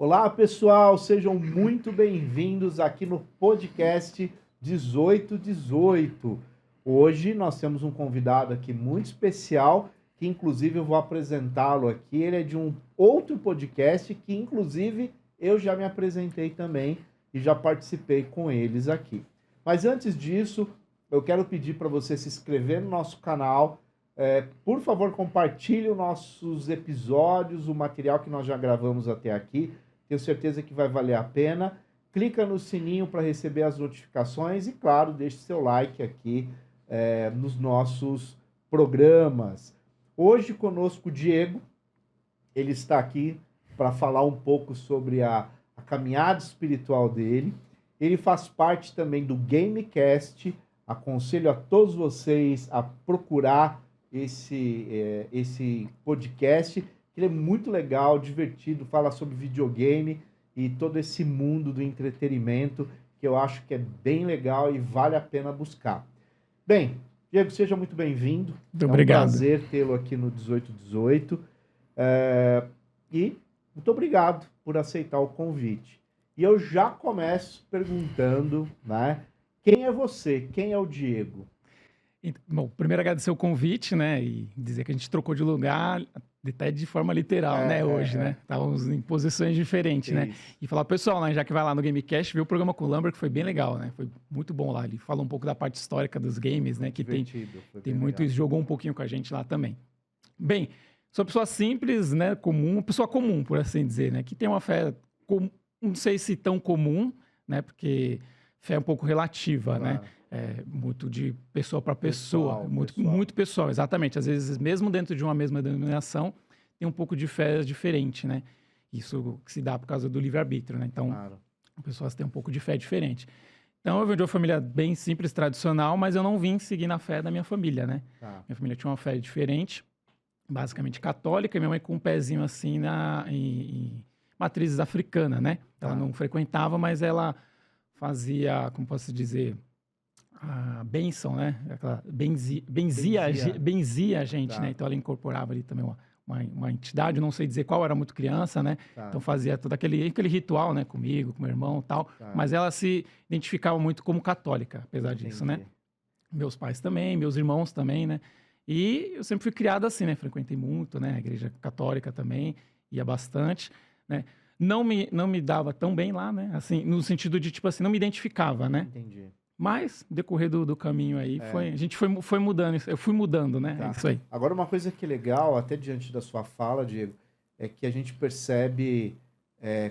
Olá, pessoal, sejam muito bem-vindos aqui no podcast 1818. Hoje nós temos um convidado aqui muito especial, que inclusive eu vou apresentá-lo aqui. Ele é de um outro podcast que inclusive eu já me apresentei também e já participei com eles aqui. Mas antes disso, eu quero pedir para você se inscrever no nosso canal. Por favor, compartilhe os nossos episódios, o material que nós já gravamos até aqui. Tenho certeza que vai valer a pena. Clica no sininho para receber as notificações e, claro, deixe seu like aqui nos nossos programas. Hoje conosco o Diego. Ele está aqui para falar um pouco sobre a caminhada espiritual dele. Ele faz parte também do Gamecast. Aconselho a todos vocês a procurar esse podcast. Ele é muito legal, divertido, fala sobre videogame e todo esse mundo do entretenimento que eu acho que é bem legal e vale a pena buscar. Bem, Diego, seja muito bem-vindo. Muito obrigado. É um prazer tê-lo aqui no 1818. E muito obrigado por aceitar o convite. E eu já começo perguntando, né? Quem é você? Quem é o Diego? Bom, primeiro agradecer o convite, né? E dizer que a gente trocou de lugar, até de forma literal, né? Hoje, né? Estávamos em posições diferentes, né? E falar, pessoal, né? Já que vai lá no Gamecast, viu o programa com o Lambert, que foi bem legal, né? Foi muito bom lá. Ele falou um pouco da parte histórica dos games, né? Que tem muito e jogou um pouquinho com a gente lá também. Bem, sou uma pessoa simples, né? Comum, pessoa comum, por assim dizer, né? Que tem uma fé, não sei se tão comum, né? Porque fé é um pouco relativa, né? Muito de pessoa para pessoa, muito pessoal, exatamente. Às vezes, mesmo dentro de uma mesma denominação, tem um pouco de fé diferente, né? Isso que se dá por causa do livre-arbítrio, né? Então, pessoas têm um pouco de fé diferente. Então, eu venho de uma família bem simples, tradicional, mas eu não vim seguir na fé da minha família, né? Minha família tinha uma fé diferente, basicamente católica, e minha mãe com um pezinho assim em matrizes africanas, né? Ela não frequentava, mas ela fazia, como posso dizer, a bênção, né? Benzia a gente, né? Então ela incorporava ali também uma entidade, eu não sei dizer qual, era muito criança, né? Então fazia todo aquele ritual, né? Comigo, com meu irmão e tal. Mas ela se identificava muito como católica, apesar disso, né? Meus pais também, meus irmãos também, né? E eu sempre fui criado assim, né? Frequentei muito, né? A igreja católica também, ia bastante, né? Não me dava tão bem lá, né? Assim, no sentido de, tipo assim, não me identificava, né? Entendi. Mas, no decorrer do caminho aí, a gente foi mudando, eu fui mudando, né? É isso aí. Agora, uma coisa que é legal, até diante da sua fala, Diego, é que a gente percebe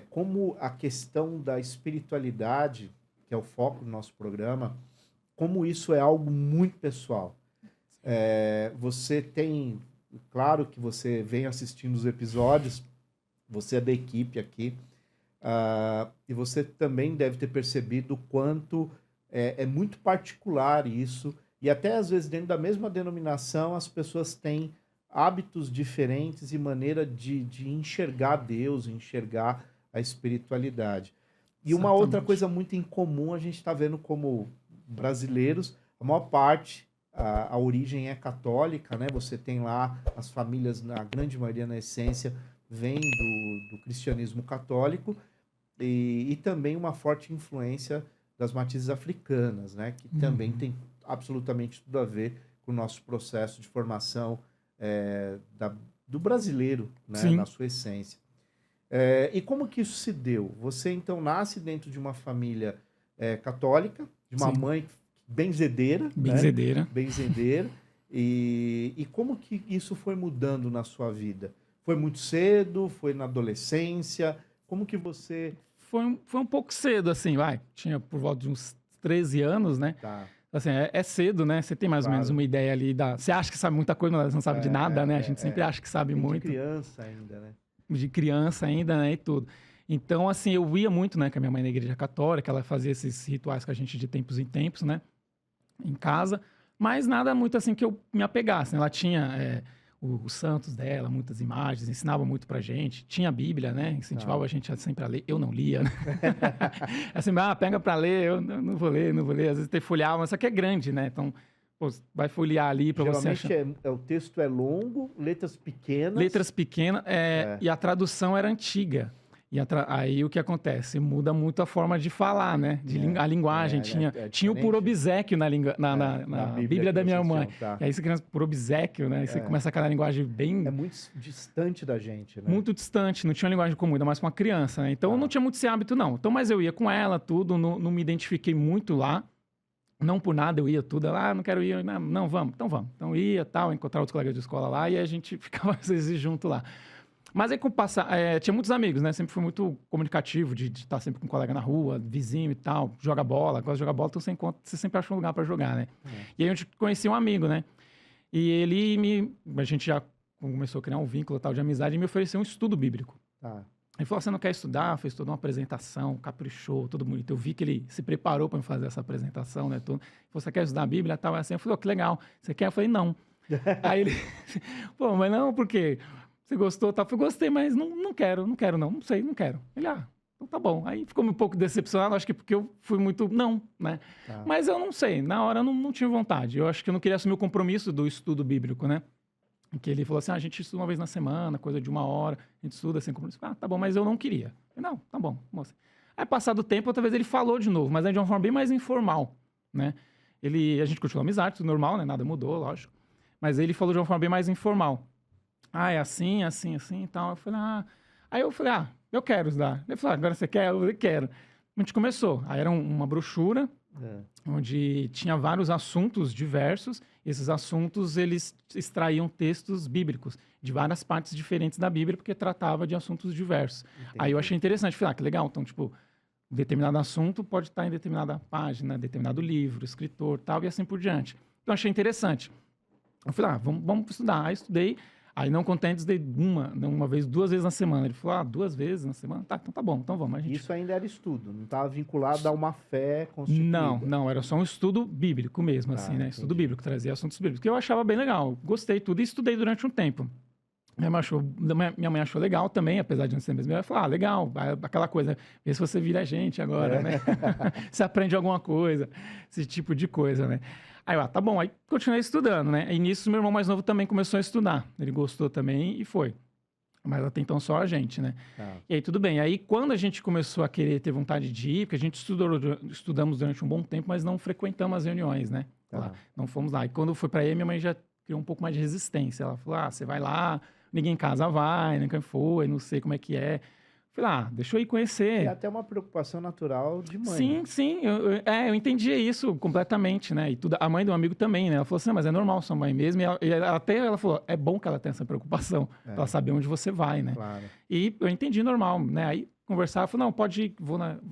como a questão da espiritualidade, que é o foco do nosso programa, como isso é algo muito pessoal. Você tem, claro que você vem assistindo os episódios, você é da equipe aqui, e você também deve ter percebido o quanto é muito particular isso, e até às vezes dentro da mesma denominação as pessoas têm hábitos diferentes e maneira de enxergar Deus, enxergar a espiritualidade. E uma outra coisa muito incomum, a gente está vendo como brasileiros, a maior parte, a origem é católica, né? Você tem lá as famílias, na grande maioria na essência, vem do cristianismo católico e também uma forte influência das matrizes africanas, né? Que também tem absolutamente tudo a ver com o nosso processo de formação do brasileiro, né? Na sua essência. E como que isso se deu? Você, então, nasce dentro de uma família católica, de uma mãe benzedeira. Benzedeira. Né? Benzedeira. E como que isso foi mudando na sua vida? Foi muito cedo? Foi na adolescência? Como que você... Foi um pouco cedo, assim, tinha por volta de uns 13 anos, né? Assim, é cedo, né? Você tem mais ou menos uma ideia ali Você acha que sabe muita coisa, mas não sabe de nada, né? A gente sempre acha que sabe muito. De criança ainda, né? De criança ainda, né? E tudo. Então, assim, eu ia muito, né? Com a minha mãe na igreja católica, ela fazia esses rituais com a gente de tempos em tempos, né? Em casa. Mas nada muito, assim, que eu me apegasse, né? Ela tinha... os santos dela, muitas imagens, ensinava muito pra gente. Tinha a Bíblia, né? Incentivava a gente sempre a ler. Eu não lia, né? Assim, pega pra ler. Eu não vou ler. Às vezes tem folhear, mas só que é grande, né? Então, vai folhear ali pra você achar. Geralmente o texto é longo, letras pequenas. Letras pequenas, e a tradução era antiga. E aí o que acontece? Muda muito a forma de falar, né? A linguagem. Tinha o por obséquio na Bíblia da minha mãe. Tá. E aí você criança por obséquio, né? E você começa aquela linguagem bem... É muito distante da gente, né? Muito distante, não tinha uma linguagem comum, ainda mais com uma criança, né? Então eu não tinha muito esse hábito, não. Então, mas eu ia com ela, tudo, não me identifiquei muito lá. Não por nada eu ia tudo, ela, não quero ir, não, vamos. Então ia, tal, encontrar outros colegas de escola lá e a gente ficava às vezes junto lá. Mas aí com o passar, tinha muitos amigos, né? Sempre fui muito comunicativo, de estar sempre com um colega na rua, vizinho e tal, joga bola, gosta de jogar bola, então você sempre acha um lugar para jogar, né? E aí a gente conhecia um amigo, né? E a gente já começou a criar um vínculo tal de amizade e me ofereceu um estudo bíblico. Ele falou, você não quer estudar? Fez toda uma apresentação, caprichou, tudo bonito. Eu vi que ele se preparou para me fazer essa apresentação, né? Ele falou, você quer estudar a Bíblia? Tal, assim. Eu falei, que legal. Você quer? Eu falei, não. Aí ele, pô, mas não, por quê? Você gostou? Tá? Eu falei, gostei, mas não quero, não sei, não quero. Ele, então tá bom. Aí ficou um pouco decepcionado, acho que porque eu fui muito, não, né? Mas eu não sei, na hora eu não tinha vontade. Eu acho que eu não queria assumir o compromisso do estudo bíblico, né? Que ele falou assim, a gente estuda uma vez na semana, coisa de 1 hora, a gente estuda sem compromisso. Tá bom, mas eu não queria. Eu, não, tá bom, moça. Aí, passado o tempo, outra vez ele falou de novo, mas aí de uma forma bem mais informal, né? A gente continuou a amizade, tudo normal, né? Nada mudou, lógico. Mas ele falou de uma forma bem mais informal. É assim e tal. Eu falei, Aí eu falei, eu quero estudar. Ele falou, agora você quer? Eu falei, quero. A gente começou. Aí era uma brochura, onde tinha vários assuntos diversos. Esses assuntos, eles extraíam textos bíblicos de várias partes diferentes da Bíblia, porque tratava de assuntos diversos. Entendi. Aí eu achei interessante. Falei, que legal. Então, tipo, determinado assunto pode estar em determinada página, determinado livro, escritor, tal, e assim por diante. Então, achei interessante. Eu falei, vamos estudar. Aí estudei. Aí, não contentes, dei uma vez, 2 vezes na semana. Ele falou, 2 vezes na semana? Tá, então tá bom, então vamos. Isso ainda era estudo, não estava vinculado a uma fé constituída? Não, era só um estudo bíblico mesmo, assim, né? Entendi. Estudo bíblico, trazia assuntos bíblicos, que eu achava bem legal. Gostei tudo e estudei durante um tempo. Minha mãe achou legal também, apesar de não ser mesmo. Ela falou, legal, aquela coisa, vê se você vira gente agora, né? Você aprende alguma coisa, esse tipo de coisa, né? Aí, tá bom, aí continuei estudando, né? E nisso, meu irmão mais novo também começou a estudar. Ele gostou também e foi. Mas até então só a gente, né? E aí, tudo bem. Aí, quando a gente começou a querer ter vontade de ir, porque a gente estudamos durante um bom tempo, mas não frequentamos as reuniões, né? Não fomos lá. E quando foi para aí, minha mãe já criou um pouco mais de resistência. Ela falou, você vai lá, ninguém em casa vai, nunca foi, não sei como é que é. Falei, deixa eu ir conhecer. É até uma preocupação natural de mãe. Sim, né? sim. Eu entendia isso completamente, né? E a mãe do amigo também, né? Ela falou assim, mas é normal sua mãe mesmo. E ela falou, é bom que ela tenha essa preocupação, pra ela saber onde você vai, né? Claro. E eu entendi normal, né? Aí conversar, falei, não, pode ir,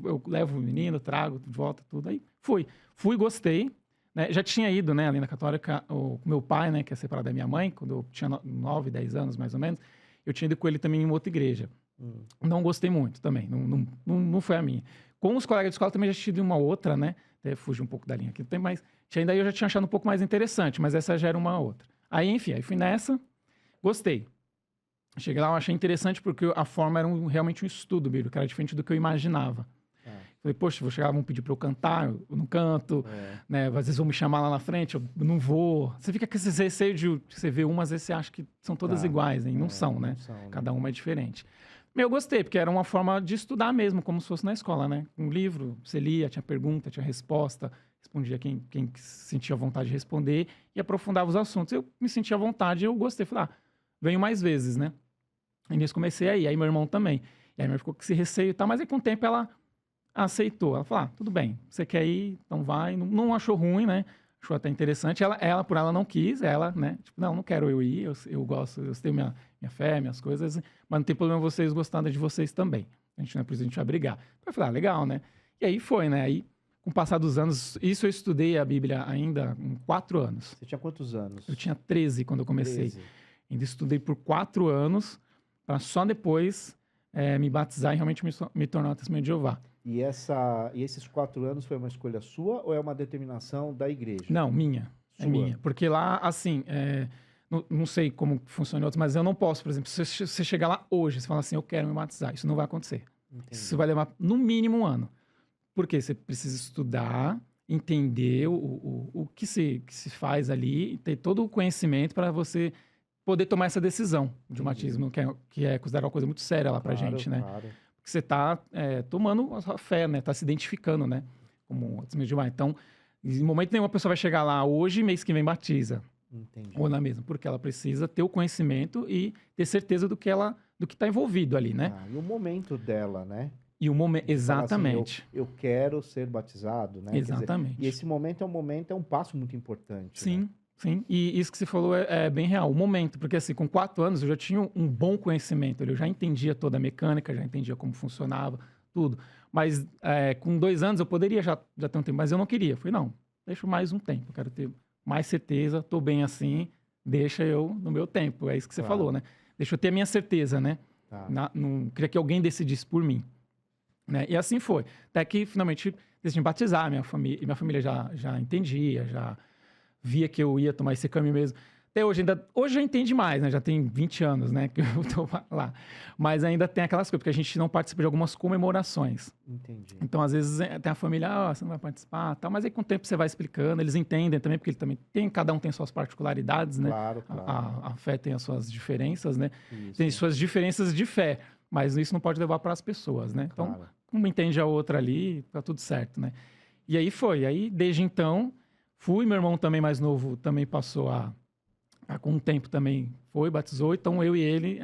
eu levo o menino, trago de volta, tudo. Aí fui, gostei. Né? Já tinha ido, né, ali na Católica, com meu pai, né, que é separado da minha mãe, quando eu tinha 9, 10 anos, mais ou menos. Eu tinha ido com ele também em outra igreja. Não gostei muito também, não foi a minha. Com os colegas de escola também já tinha ido uma outra, né? Até fugi um pouco da linha aqui, mas ainda eu já tinha achado um pouco mais interessante, mas essa já era uma outra. Aí, enfim, aí fui nessa, gostei. Cheguei lá, eu achei interessante porque a forma era realmente um estudo bíblico, era diferente do que eu imaginava. Falei, poxa, vou chegar, vão pedir para eu cantar, eu não canto, né? Às vezes vão me chamar lá na frente, eu não vou. Você fica com esse receio de você ver umas, às vezes você acha que são todas iguais, né? E não são, né? Cada uma é diferente. Eu gostei, porque era uma forma de estudar mesmo, como se fosse na escola, né? Um livro, você lia, tinha pergunta, tinha resposta, respondia quem sentia vontade de responder e aprofundava os assuntos. Eu me sentia à vontade, eu gostei. Falei, venho mais vezes, né? E nisso comecei a ir, aí meu irmão também. E aí meu irmão ficou com esse receio e tal, mas aí com o tempo ela aceitou. Ela falou, tudo bem, você quer ir, então vai. Não achou ruim, né? Achou até interessante. Ela por ela não quis, né? Tipo, não quero eu ir, eu gosto, eu tenho minha fé, minhas coisas, mas não tem problema vocês gostando de vocês também. A gente não é por isso a gente vai brigar. Eu falei, legal, né? E aí foi, né? Aí, com o passar dos anos, isso eu estudei a Bíblia ainda com 4 anos. Você tinha quantos anos? Eu tinha 13 quando eu comecei. 13. Ainda estudei por 4 anos, para só depois me batizar e realmente me tornar uma testemunha de Jeová. E esses 4 anos foi uma escolha sua ou é uma determinação da igreja? Não, minha. Sua. É minha. Porque lá, assim, não sei como funciona outros, mas eu não posso, por exemplo, se você chegar lá hoje, você fala assim, eu quero me batizar, isso não vai acontecer. Entendi. Isso vai levar, no mínimo, 1 ano. Porque você precisa estudar, entender o que se faz ali, ter todo o conhecimento para você poder tomar essa decisão de um batismo, que é considerada uma coisa muito séria lá pra gente, né? Claro. que você está tomando a sua fé, né? Está se identificando, né? Como batismo de mar. Então, em momento nenhum a pessoa vai chegar lá hoje e mês que vem batiza. Entendi. Ou na mesma, porque ela precisa ter o conhecimento e ter certeza do que está envolvido ali, né? E o momento dela, né? E o momento, exatamente. Assim, eu quero ser batizado, né? Exatamente. Dizer, e esse momento é um passo muito importante. Sim, né? sim. E isso que você falou é bem real. O momento, porque assim, com 4 anos eu já tinha um bom conhecimento, eu já entendia toda a mecânica, já entendia como funcionava, tudo. Mas com 2 anos eu poderia já ter um tempo, mas eu não queria. Eu falei, não, deixa mais um tempo, eu quero ter mais certeza, estou bem assim, deixa eu no meu tempo. É isso que você falou, né? Deixa eu ter a minha certeza, né? Não queria que alguém decidisse por mim. Né? E assim foi. Até que finalmente decidi batizar minha família já entendia, já via que eu ia tomar esse caminho mesmo. Até hoje já entende mais, né? Já tem 20 anos, né, que eu tô lá. Mas ainda tem aquelas coisas, porque a gente não participa de algumas comemorações. Entendi. Então, às vezes, tem a família, você não vai participar, tal, mas aí com o tempo você vai explicando, eles entendem também, porque ele também cada um tem suas particularidades, né? Claro. A fé tem as suas diferenças, né? Isso. Tem suas diferenças de fé, mas isso não pode levar para as pessoas, né? Então, uma entende a outra ali, tá tudo certo, né? E aí foi. Aí, desde então, fui. Meu irmão também mais novo também passou com o tempo também batizou. Então, eu e ele,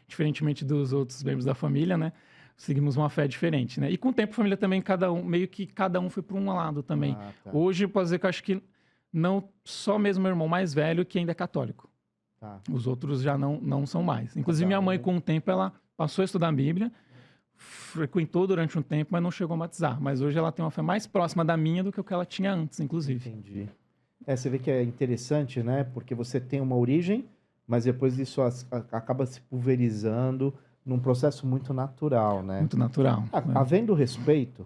diferentemente dos outros membros da família, né? Seguimos uma fé diferente, né? E com o tempo, a família também, cada um foi para um lado também. Hoje, eu posso dizer que eu acho que não só mesmo meu irmão mais velho que ainda é católico. Os outros já não são mais. Inclusive, minha mãe, com o tempo, ela passou a estudar a Bíblia, frequentou durante um tempo, mas não chegou a batizar. Mas hoje ela tem uma fé mais próxima da minha do que o que ela tinha antes, inclusive. Entendi. Você vê que é interessante, né? Porque você tem uma origem, mas depois isso acaba se pulverizando num processo muito natural, né? Muito natural. Havendo respeito,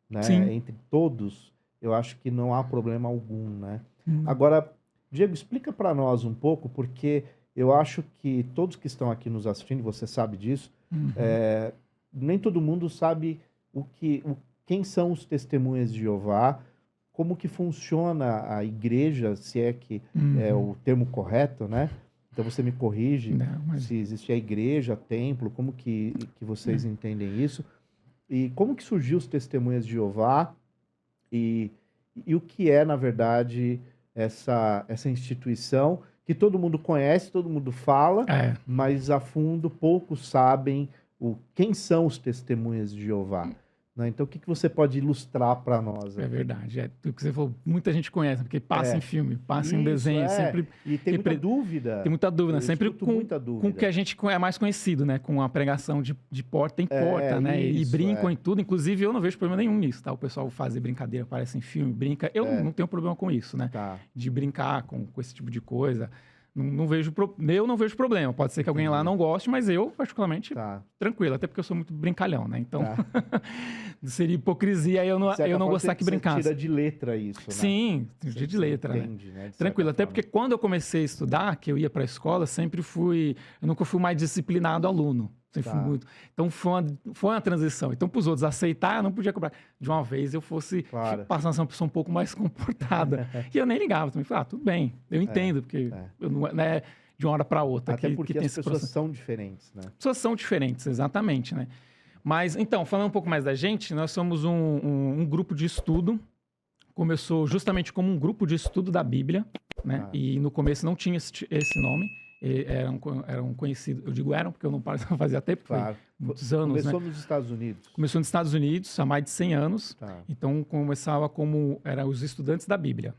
né, Sim. entre todos, eu acho que não há problema algum, né? Agora, Diego, explica para nós um pouco, porque eu acho que todos que estão aqui nos assistindo, você sabe disso, nem todo mundo sabe quem são os testemunhas de Jeová, como que funciona a igreja, se é que é o termo correto, né? Então você me corrige se existe a igreja, templo, como que vocês entendem isso? E como que surgiu os testemunhas de Jeová e o que é, na verdade, essa instituição que todo mundo conhece, todo mundo fala, mas a fundo poucos sabem quem são os testemunhas de Jeová. Né? Então, o que você pode ilustrar para nós? É verdade. Tudo que você falou, muita gente conhece, porque passa em filme, passa em desenho. Sempre e tem muita dúvida. Tem muita dúvida. Sempre muita dúvida. Com o que a gente é mais conhecido, né? Com a pregação de porta em porta, né? Isso, e brincam em tudo. Inclusive, eu não vejo problema nenhum nisso, tá? O pessoal faz brincadeira, aparece em filme, brinca. Eu não tenho problema com isso, né? De brincar com esse tipo de coisa. Eu não vejo problema. Pode ser que alguém lá não goste, mas eu, particularmente, tranquilo. Até porque eu sou muito brincalhão, né? Então, seria hipocrisia eu não gostar que brincasse. Você tira de letra isso, né? Sim, tira de letra, entende, né? Tranquilo. Até porque quando eu comecei a estudar, que eu ia para a escola, eu nunca fui mais disciplinado aluno. Sempre fui muito. Então, foi uma transição. Então, para os outros aceitar, eu não podia cobrar. De uma vez, eu fosse passar a ser uma pessoa um pouco mais comportada. E eu nem ligava também. Falei, tudo bem, eu entendo, porque eu não é de uma hora para outra. Até porque as pessoas são diferentes, né? Pessoas são diferentes, exatamente, né? Mas, então, falando um pouco mais da gente, nós somos um grupo de estudo. Começou justamente como um grupo de estudo da Bíblia, né? E no começo não tinha esse nome. Eram conhecidos, eu digo eram, porque eu não fazia tempo, foi muitos anos, Começou nos Estados Unidos. Começou nos Estados Unidos há mais de 100 anos. Então, começava eram os estudantes da Bíblia.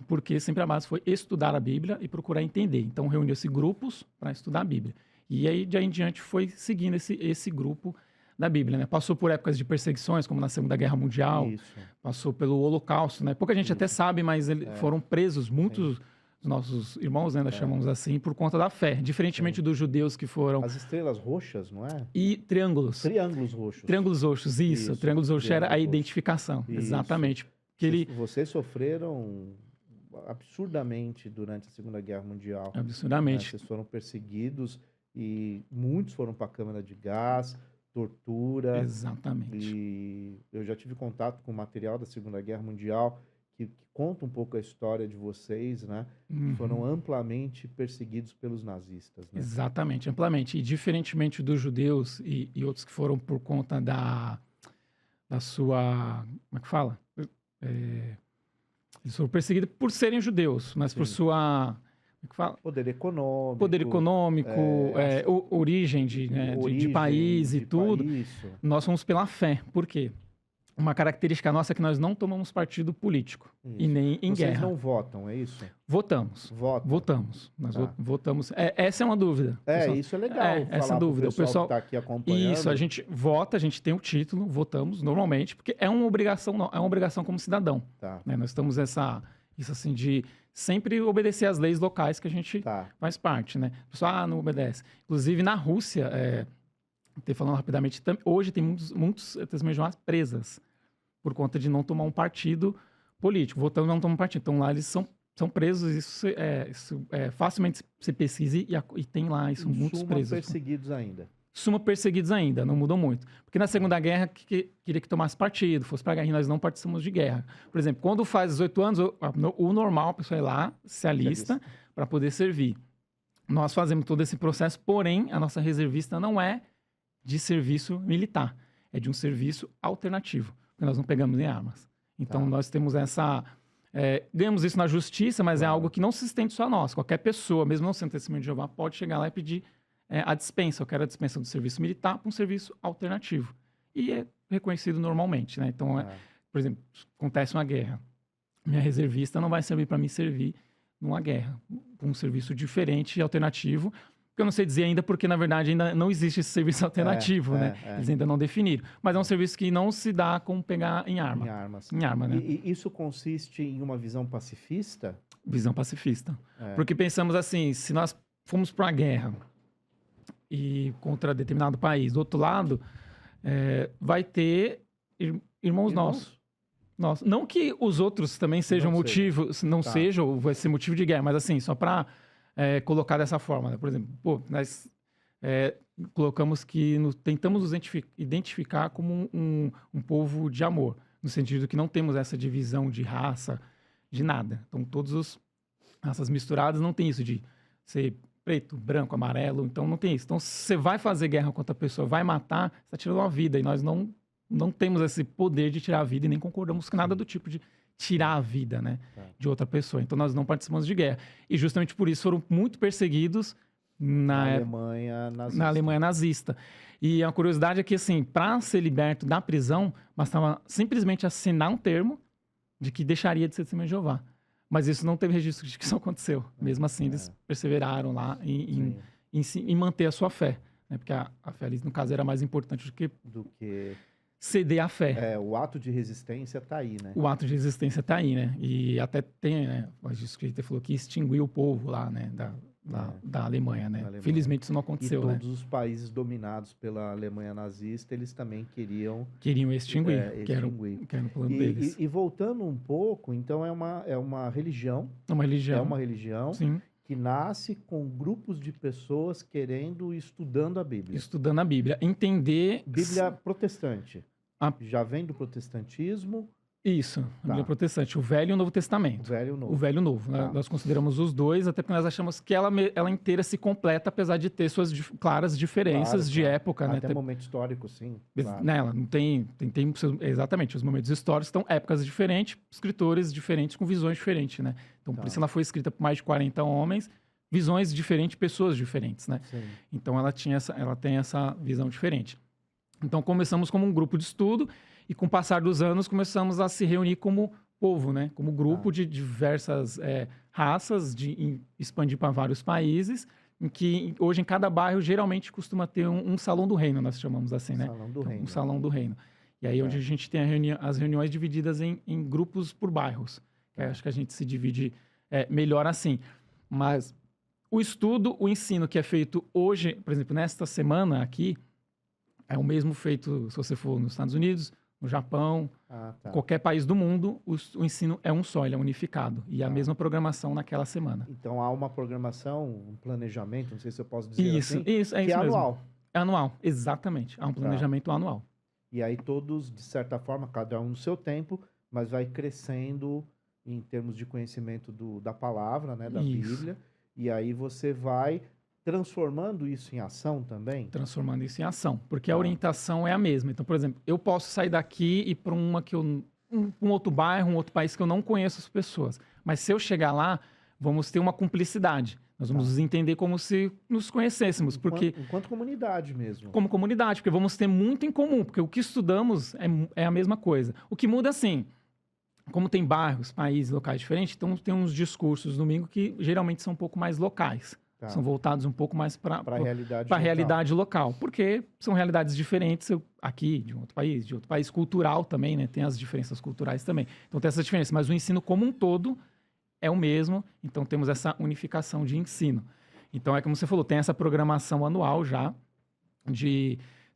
Porque sempre a base foi estudar a Bíblia e procurar entender. Então, reuniu-se grupos para estudar a Bíblia. E aí, de aí em diante, foi seguindo esse grupo da Bíblia, né? Passou por épocas de perseguições, como na Segunda Guerra Mundial. Passou pelo Holocausto, né? Pouca gente até sabe, mas foram presos muitos dos nossos irmãos, né? Nós chamamos assim, por conta da fé. Diferentemente dos judeus que foram... As estrelas roxas, não é? E triângulos. Triângulos roxos. Triângulos roxos, isso. Triângulos roxos era a identificação, exatamente. Vocês sofreram absurdamente durante a Segunda Guerra Mundial. Absurdamente. Vocês foram perseguidos e muitos foram para a câmara de gás, tortura. Exatamente. E eu já tive contato com o material da Segunda Guerra Mundial que conta um pouco a história de vocês, né? Que foram amplamente perseguidos pelos nazistas, né? Exatamente, amplamente. E diferentemente dos judeus e outros que foram por conta da sua... Como é que fala? Eles foram perseguidos por serem judeus, mas por sua... Como é que fala? Poder econômico. Poder econômico, origem de país e tudo. Nós fomos pela fé. Por quê? Uma característica nossa é que nós não tomamos partido político e nem em guerra. Vocês não votam, é isso? Votamos. Votamos. Nós votamos. Essa é uma dúvida. Pessoal, isso é legal. Essa dúvida. O pessoal que está aqui acompanhando. Isso, a gente vota, a gente tem o título, votamos normalmente, porque é uma obrigação como cidadão. Né? Nós estamos isso assim de sempre obedecer às leis locais que a gente faz parte, né? O pessoal, não obedece. Inclusive, na Rússia, falando rapidamente, hoje tem muitos testemunhas de Jeová presas por conta de não tomar um partido político, votando não tomar um partido. Então, lá eles são presos, isso facilmente se pesquisa e tem lá isso, muitos presos. Suma perseguidos ainda, não mudou muito. Porque na Segunda Guerra, queria que tomasse partido, fosse para a guerra, e nós não participamos de guerra. Por exemplo, quando faz 18 anos, o normal, a pessoa ir lá, se alista para poder servir. Nós fazemos todo esse processo, porém, a nossa reservista não é de serviço militar, é de um serviço alternativo, porque nós não pegamos nem armas. Então, nós temos ganhamos isso na justiça, mas é algo que não se estende só a nós. Qualquer pessoa, mesmo não sendo testemunha de Jeová, pode chegar lá e pedir a dispensa. Eu quero a dispensa do serviço militar para um serviço alternativo. E é reconhecido normalmente, né? Então, por exemplo, acontece uma guerra. Minha reservista não vai servir para mim servir numa guerra, um serviço diferente e alternativo, que eu não sei dizer ainda porque, na verdade, ainda não existe esse serviço alternativo, né? Eles ainda não definiram. Mas é um serviço que não se dá como pegar em arma. Em arma, né? E isso consiste em uma visão pacifista? Visão pacifista. Porque pensamos assim, se nós fomos para uma guerra e contra determinado país, do outro lado, vai ter irmãos nossos. Não que os outros também sejam motivo, sejam, vai ser motivo de guerra, mas assim, só para colocar dessa forma, né? Por exemplo, nós colocamos que tentamos nos identificar como um povo de amor, no sentido que não temos essa divisão de raça, de nada. Então, todas as raças misturadas não tem isso de ser preto, branco, amarelo, então não tem isso. Então, se você vai fazer guerra contra a pessoa, vai matar, você está tirando uma vida, e nós não temos esse poder de tirar a vida e nem concordamos com nada do tipo de tirar a vida, né, de outra pessoa. Então, nós não participamos de guerra. E justamente por isso foram muito perseguidos na Alemanha nazista. E a curiosidade é que, assim, para ser liberto da prisão, bastava simplesmente assinar um termo de que deixaria de ser testemunha de Jeová. Mas isso não teve registro de que isso aconteceu. Mesmo assim, eles perseveraram lá em manter a sua fé. Né? Porque a fé ali, no caso, era mais importante do que ceder a fé. O ato de resistência está aí, né? O ato de resistência está aí, né? E até tem, né? O escritor falou que extinguiu o povo lá, né? Da Alemanha, né? Alemanha. Felizmente isso não aconteceu, né? E todos os países dominados pela Alemanha nazista, eles também queriam extinguir, que era o plano deles. E voltando um pouco, então é uma religião. É uma religião. Sim. Que nasce com grupos de pessoas querendo e estudando a Bíblia. Estudando a Bíblia. Entender... Bíblia protestante. Já vem do protestantismo. Isso, a Bíblia protestante, o Velho e o Novo Testamento. O Velho e o Novo. Né? Nós consideramos os dois, até porque nós achamos que ela inteira se completa, apesar de ter suas claras diferenças de época. Até né? momento histórico, sim. Claro. Ela não tem exatamente, os momentos históricos estão épocas diferentes, escritores diferentes, com visões diferentes, né? Então, por isso ela foi escrita por mais de 40 homens, visões diferentes, pessoas diferentes, né? Sim. Então, ela tem essa visão diferente. Então, começamos como um grupo de estudo e, com o passar dos anos, começamos a se reunir como povo, né? Como grupo de diversas raças, de expandir para vários países, em que hoje em cada bairro geralmente costuma ter um salão do reino, nós chamamos assim, né? Um salão do reino. E aí onde a gente tem as reuniões divididas em grupos por bairros. Acho que a gente se divide melhor assim. Mas o estudo, o ensino que é feito hoje, por exemplo, nesta semana aqui, é o mesmo feito se você for nos Estados Unidos, no Japão, qualquer país do mundo, o ensino é um só, ele é unificado. E a mesma programação naquela semana. Então, há uma programação, um planejamento, não sei se eu posso dizer assim, isso que é anual. Mesmo. É anual, exatamente. Há um planejamento anual. E aí todos, de certa forma, cada um no seu tempo, mas vai crescendo em termos de conhecimento da palavra, né, da Isso. Bíblia, e aí você vai transformando isso em ação também? Transformando isso em ação, porque a Tá. orientação é a mesma. Então, por exemplo, eu posso sair daqui e ir para um outro bairro, um outro país que eu não conheço as pessoas. Mas se eu chegar lá, vamos ter uma cumplicidade. Nós vamos nos entender como se nos conhecêssemos, porque Enquanto comunidade mesmo. como comunidade, porque vamos ter muito em comum, porque o que estudamos é a mesma coisa. O que muda, assim, como tem bairros, países, locais diferentes, então tem uns discursos no domingo que geralmente são um pouco mais locais. Tá. São voltados um pouco mais para a realidade local, porque são realidades diferentes aqui, de outro país cultural também, né? Tem as diferenças culturais também. Então tem essa diferença, mas o ensino como um todo é o mesmo, então temos essa unificação de ensino. Então é como você falou, tem essa programação anual já,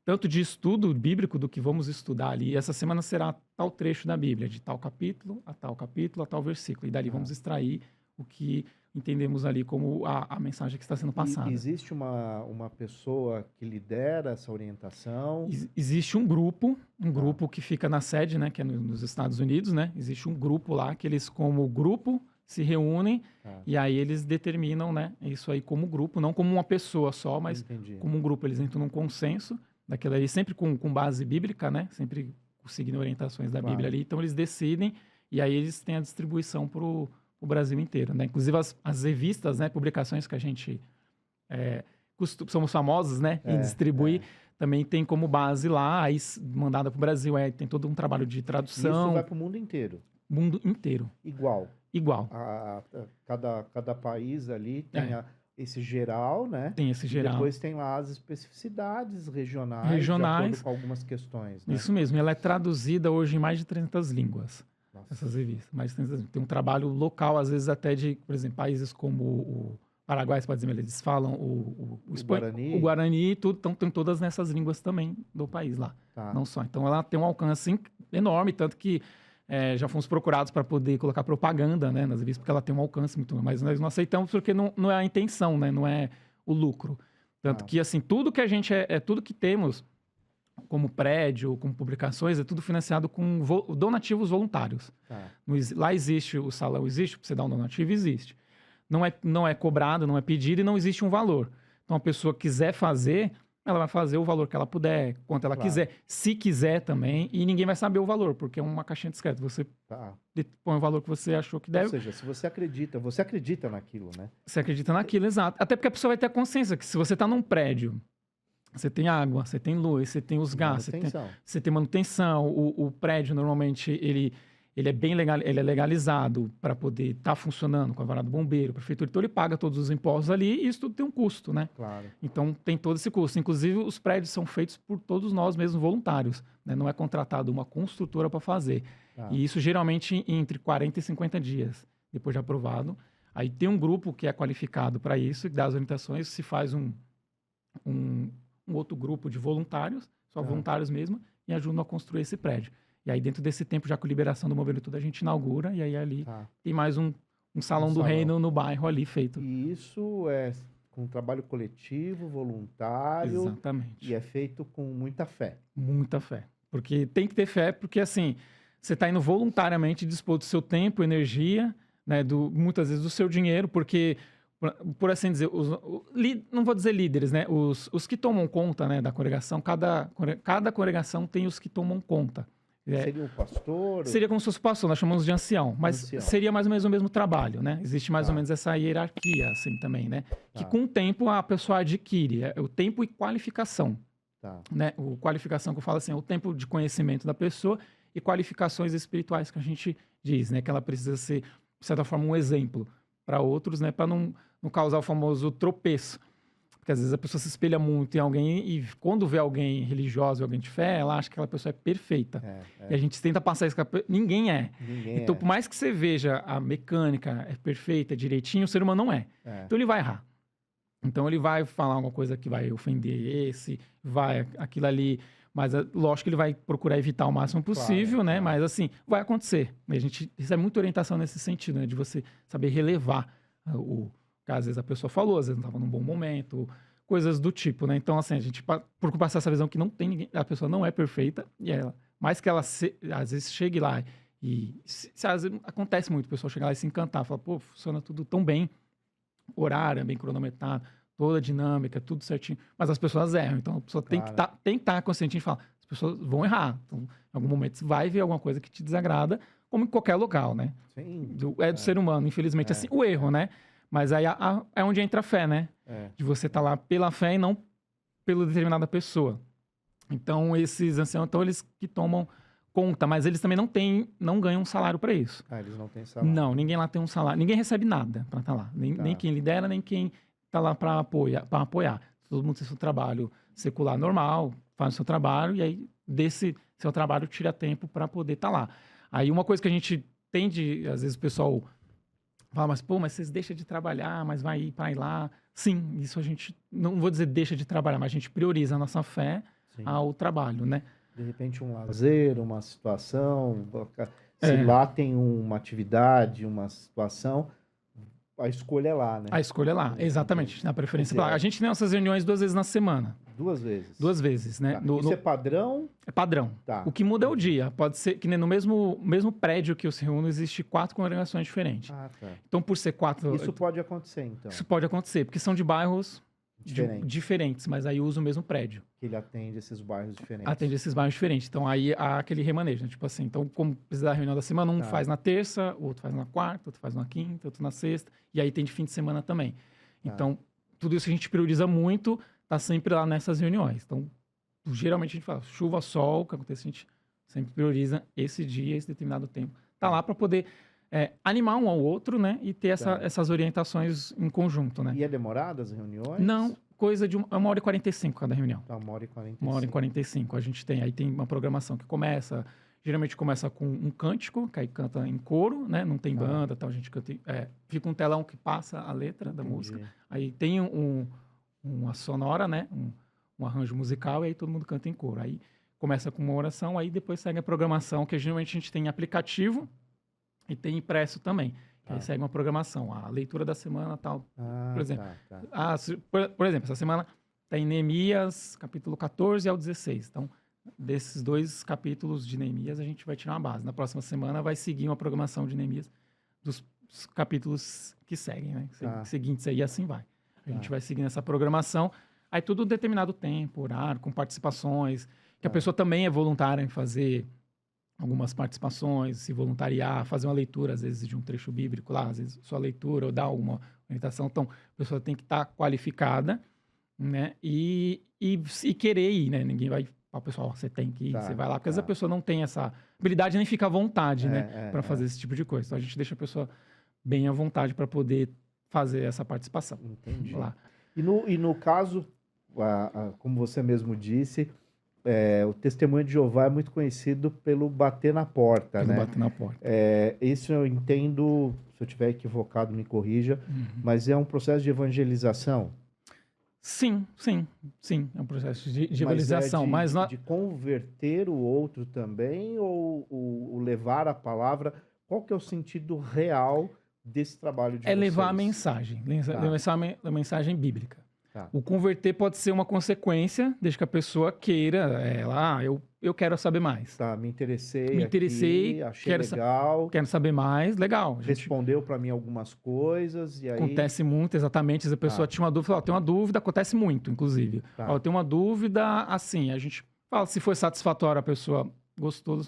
tanto de estudo bíblico do que vamos estudar ali. Essa semana será tal trecho da Bíblia, de tal capítulo, a tal versículo. E dali vamos extrair o que entendemos ali como a mensagem que está sendo passada. E existe uma pessoa que lidera essa orientação? Existe um grupo que fica na sede, né, que é nos Estados Unidos, né? Existe um grupo lá que eles, como grupo, se reúnem e aí eles determinam, né, isso aí como grupo, não como uma pessoa só, mas como um grupo. Eles entram num consenso daquilo ali, sempre com base bíblica, né? Sempre seguindo orientações da Bíblia ali. Então eles decidem e aí eles têm a distribuição para o Brasil inteiro, né? Inclusive as revistas, né, publicações que a gente somos famosos, né, em distribuir, também tem como base lá, aí mandada para o Brasil, tem todo um trabalho de tradução. Isso vai para o mundo inteiro? Mundo inteiro. Igual? Cada país ali tem esse geral, né? Tem esse geral. E depois tem lá as especificidades regionais. De acordo com algumas questões, né? Isso mesmo, ela é traduzida hoje em mais de 300 línguas. Nossa. Essas revistas. Tem um trabalho local, às vezes até de, por exemplo, países como o Paraguai, você pode dizer, eles falam o Guarani e tudo, então tem todas nessas línguas também do país lá, não só. Então ela tem um alcance enorme, tanto que já fomos procurados para poder colocar propaganda, né, nas revistas, porque ela tem um alcance muito, mas nós não aceitamos porque não é a intenção, né, não é o lucro. Tanto que, assim, tudo que a gente tudo que temos como prédio, como publicações, é tudo financiado com donativos voluntários. Lá existe o salão, existe, para você dar um donativo, existe. Não é cobrado, não é pedido e não existe um valor. Então, a pessoa quiser fazer, ela vai fazer o valor que ela puder, quanto ela quiser. Se quiser também, e ninguém vai saber o valor, porque é uma caixinha discreta. Você põe o valor que você achou que deve. Ou seja, se você acredita naquilo, né? Você acredita naquilo, exato. Até porque a pessoa vai ter a consciência que se você está num prédio, você tem água, você tem luz, você tem os gás, você tem manutenção. O prédio, normalmente, ele é bem legal, ele é legalizado para poder estar funcionando com a vara do bombeiro, prefeitura. Então, ele paga todos os impostos ali e isso tudo tem um custo, né? Claro. Então, tem todo esse custo. Inclusive, os prédios são feitos por todos nós mesmos voluntários, né? Não é contratado uma construtora para fazer. E isso, geralmente, entre 40 e 50 dias, depois de aprovado. Aí tem um grupo que é qualificado para isso, que dá as orientações, se faz um outro grupo de voluntários, só voluntários mesmo, e ajudam a construir esse prédio. E aí, dentro desse tempo, já com liberação do Movimento Tudo, a gente inaugura, e aí ali tem mais um salão do reino no bairro ali feito. E isso é com um trabalho coletivo, voluntário. Exatamente. E é feito com muita fé. Muita fé. Porque tem que ter fé, porque assim, você está indo voluntariamente dispor do seu tempo, energia, né, muitas vezes do seu dinheiro, porque, por assim dizer, não vou dizer líderes, né, os que tomam conta, né, da congregação, cada congregação tem os que tomam conta. Seria um pastor? Seria como se fosse pastor, nós chamamos de ancião, mas seria mais ou menos o mesmo trabalho, né? Existe mais ou menos essa hierarquia, assim, também, né? Que com o tempo a pessoa adquire, o tempo e qualificação, né? O qualificação que eu falo assim, é o tempo de conhecimento da pessoa e qualificações espirituais que a gente diz, né? Que ela precisa ser, de certa forma, um exemplo para outros, né? Para não causar o famoso tropeço. Porque às vezes a pessoa se espelha muito em alguém e quando vê alguém religioso, alguém de fé, ela acha que aquela pessoa é perfeita. E a gente tenta passar isso. Ninguém é. Então, por mais que você veja a mecânica é perfeita, direitinho, o ser humano não é. Então, ele vai errar. Então, ele vai falar alguma coisa que vai ofender vai aquilo ali. Mas, lógico que ele vai procurar evitar o máximo possível, né? Mas, assim, vai acontecer. E a gente recebe muita orientação nesse sentido, né? De você saber relevar às vezes a pessoa falou, às vezes não estava num bom momento, coisas do tipo, né? Então, assim, a gente procura passar essa visão que não tem ninguém, a pessoa não é perfeita, e ela, mais que ela às vezes chegue lá E às vezes acontece muito, o pessoal chegar lá e se encantar, falar, pô, funciona tudo tão bem, horário é bem cronometrado, toda a dinâmica, tudo certinho, mas as pessoas erram, então a pessoa tem que estar consciente de falar, as pessoas vão errar, então em algum momento você vai ver alguma coisa que te desagrada, como em qualquer local, né? Sim. Do ser humano, infelizmente, assim, o erro, né? Mas aí é onde entra a fé, né? De você estar lá pela fé e não pela determinada pessoa. Então, esses anciãos, então, eles que tomam conta, mas eles também não ganham um salário para isso. Eles não têm salário. Não, ninguém lá tem um salário. Ninguém recebe nada para estar lá. Nem quem lidera, nem quem está lá para apoiar. Todo mundo tem seu trabalho secular normal, faz o seu trabalho, e aí desse seu trabalho tira tempo para poder estar lá. Aí uma coisa que a gente tende, às vezes o pessoal fala, mas vocês deixam de trabalhar, mas vai ir para ir lá. Sim, isso a gente, não vou dizer deixa de trabalhar, mas a gente prioriza a nossa fé ao trabalho, né? De repente um lazer, uma situação, se lá tem uma atividade, uma situação, a escolha é lá, né? A escolha é lá, exatamente, na preferência. A gente tem nossas reuniões 2 vezes na semana. 2 vezes? 2 vezes, né? Isso é padrão? É padrão. O que muda é o dia. Pode ser que no mesmo prédio que eu se reúno, existe 4 congregações diferentes. Então, por ser 4... Isso pode acontecer, então? Isso pode acontecer, porque são de bairros diferentes, mas aí usa o mesmo prédio. Que ele atende esses bairros diferentes. Atende esses bairros diferentes. Então, aí há aquele remanejo, né? Tipo assim, então, como precisa da reunião da semana, um faz na terça, outro faz na quarta, outro faz na quinta, outro na sexta, e aí tem de fim de semana também. Então, tudo isso a gente prioriza muito, tá sempre lá nessas reuniões. Então, geralmente a gente fala, chuva, sol, o que acontece, a gente sempre prioriza esse dia, esse determinado tempo. Tá lá para poder animar um ao outro, né? E ter essas orientações em conjunto, né? E é demorado as reuniões? Não, coisa de 1h45 cada reunião. Tá, 1h45. 1h45 a gente tem. Aí tem uma programação que começa... Geralmente começa com um cântico, que aí canta em coro, né? Não tem banda, tal. A gente canta... fica um telão que passa a letra da música. Aí tem uma sonora, né? Um arranjo musical, e aí todo mundo canta em coro. Aí começa com uma oração, aí depois segue a programação, que geralmente a gente tem aplicativo e tem impresso também. Aí segue uma programação, a leitura da semana tal. Por exemplo, por exemplo, essa semana tem Neemias, capítulo 14 ao 16. Então, desses 2 capítulos de Neemias, a gente vai tirar uma base. Na próxima semana vai seguir uma programação de Neemias dos capítulos que seguem, né? Seguintes aí, assim vai. A gente vai seguindo essa programação. Aí tudo um determinado tempo, horário, com participações, que a pessoa também é voluntária em fazer algumas participações, se voluntariar, fazer uma leitura, às vezes, de um trecho bíblico lá, às vezes sua leitura ou dar alguma orientação. Então, a pessoa tem que estar qualificada, né? E querer ir, né? Ninguém vai falar, pessoal, você tem que ir, você vai lá. Porque às vezes a pessoa não tem essa habilidade nem fica à vontade, né? Para fazer esse tipo de coisa. Então, a gente deixa a pessoa bem à vontade para poder fazer essa participação. Entendi. Lá. E no caso, como você mesmo disse, o Testemunho de Jeová é muito conhecido pelo bater na porta, né? Bater na porta. Isso eu entendo, se eu estiver equivocado, me corrija, mas é um processo de evangelização? Sim. É um processo de evangelização. Mas de converter o outro também, ou levar a palavra? Qual que é o sentido real desse trabalho de vocês? Levar a mensagem, a mensagem bíblica. O converter pode ser uma consequência, desde que a pessoa queira, eu quero saber mais. Me interessei aqui, achei legal. Quero saber mais, legal. Respondeu para mim algumas coisas e aí... Acontece muito, exatamente. A pessoa tinha uma dúvida, tem uma dúvida, acontece muito, inclusive. Eu tenho uma dúvida, assim, a gente fala, se foi satisfatório, a pessoa gostou,